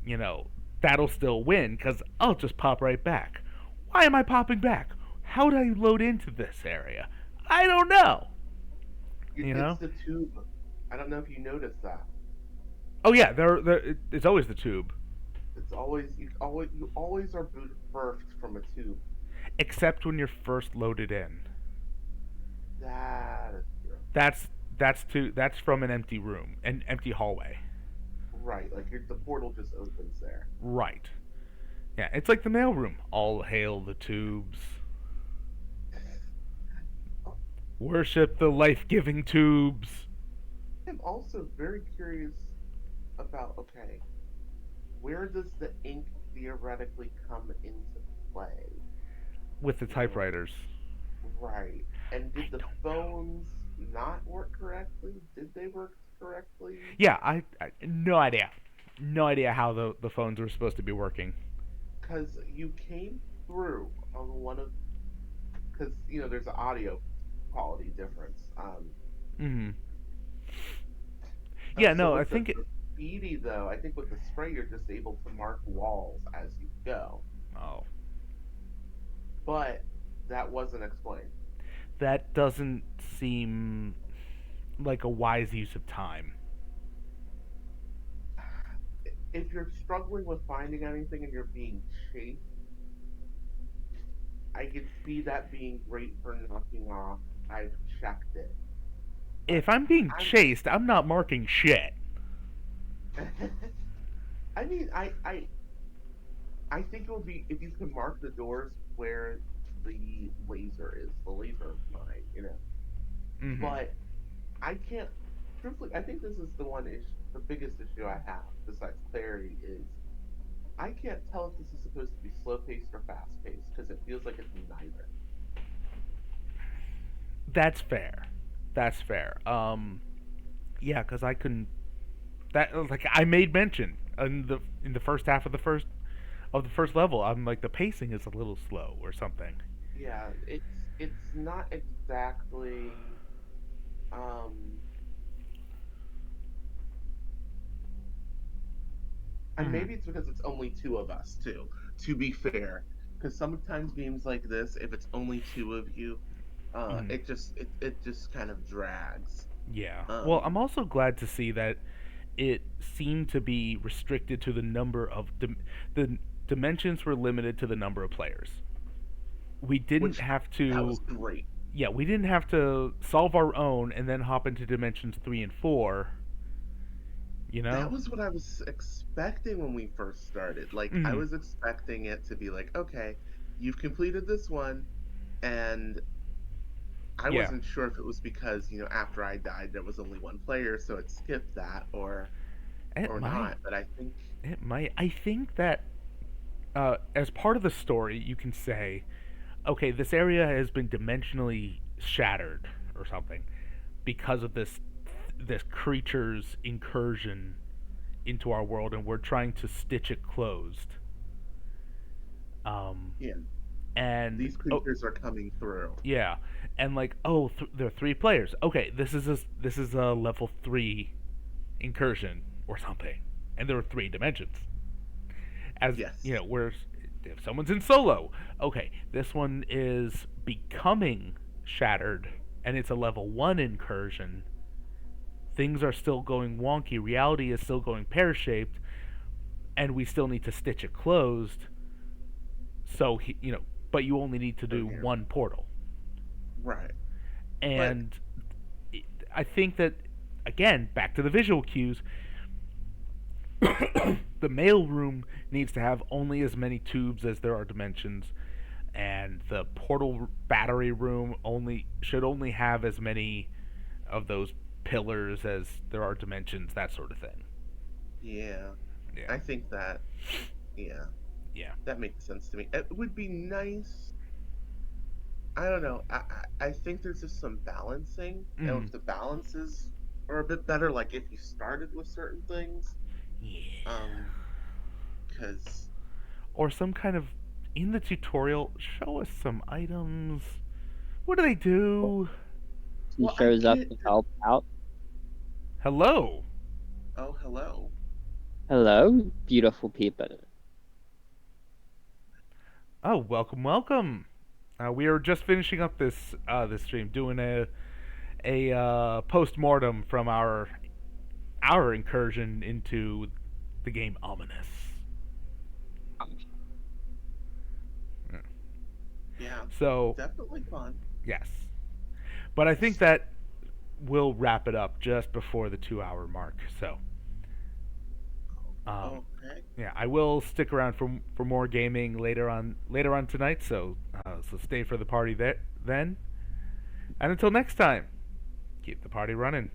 you know, that'll still win because I'll just pop right back. Why am I popping back? How did I load into this area? I don't know. You It's know? the tube. I don't know if you noticed that. Oh yeah, it's always the tube, It's you always are birthed from a tube. except when you're first loaded in. That is true. That's that's from an empty room, an empty hallway. Right, like the portal just opens there. Right. Yeah, it's like the mailroom. All hail the tubes. Worship the life-giving tubes. I'm also very curious about, okay, where does the ink theoretically come into play? With the You know, typewriters. right. And I did the don't know. phones not work correctly? Did they work correctly? Yeah, I no idea. No idea how the phones were supposed to be working. Because you came through on one of, because, there's an audio quality difference. Hmm. Yeah, So no, I with think it. the speedy, though, I think with the spray, you're just able to mark walls as you go. Oh, But that wasn't explained. that doesn't seem like a wise use of time. If you're struggling with finding anything and you're being chased, I could see that being great for knocking off. I've checked it. But If I'm being I'm. chased, I'm not marking shit. I mean, I think it would be if you could mark the doors where the laser is. The laser is mine. Hmm. But I can't. Truthfully, I think this is the one issue, the biggest issue I have besides clarity is I can't tell if this is supposed to be slow paced or fast paced because it feels like it's neither. That's fair. That's fair. Yeah, because I couldn't. That like I made mention in the first half of the first level. I'm like the pacing is a little slow or something. Yeah, it's not exactly. Um, and Hmm. maybe it's because it's only two of us too. To be fair, because sometimes games like this, if it's only two of you, Hmm. it just kind of drags. Yeah. Well, Um, I'm also glad to see that it seemed to be restricted to the number of the dimensions were limited to the number of players. We didn't which have that was to. great. Yeah, we didn't have to solve our own and then hop into dimensions 3 and 4. You That know. was what I was expecting when we first started. Like, I Hmm. was expecting it to be like, okay, you've completed this one, and I Yeah. wasn't sure if it was because, after I died there was only one player, so it skipped that It or might. not. But I think It might. I think that as part of the story, you can say, okay, this area has been dimensionally shattered or something because of this creature's incursion into our world, and we're trying to stitch it closed. Um, yeah, and these oh creatures are coming through. yeah, and like there are 3 players. Okay, this is a level 3 incursion or something, and there are 3 dimensions. As Yes. where if someone's in solo, okay, this one is becoming shattered, and it's a level 1 incursion. Things are still going wonky. Reality is still going pear shaped, and we still need to stitch it closed. So but you only need to So do here, one portal, right. But and I think that again, back to the visual cues, the mail room needs to have only as many tubes as there are dimensions, and the portal battery room should only have as many of those pillars as there are dimensions, that sort of thing. Yeah, Yeah. I think that. Yeah, Yeah. that makes sense to me. It would be nice. I don't know. I think there's just some balancing, and Mm. if the balances are a bit better, like if you started with certain things, Yeah. um, because Or some kind of in the tutorial, show us some items. What do they do? He well, I shows up get to that. help out. Hello. Oh, hello. Hello, beautiful people. Oh, welcome, welcome. We are just finishing up this stream, doing a post mortem from our incursion into the game Ominous. Yeah. Yeah, So definitely fun. yes, but I think that we'll wrap it up just before the 2 hour mark. So um, Okay. yeah, I will stick around for more gaming later on tonight. So stay for the party then. And until next time, keep the party running.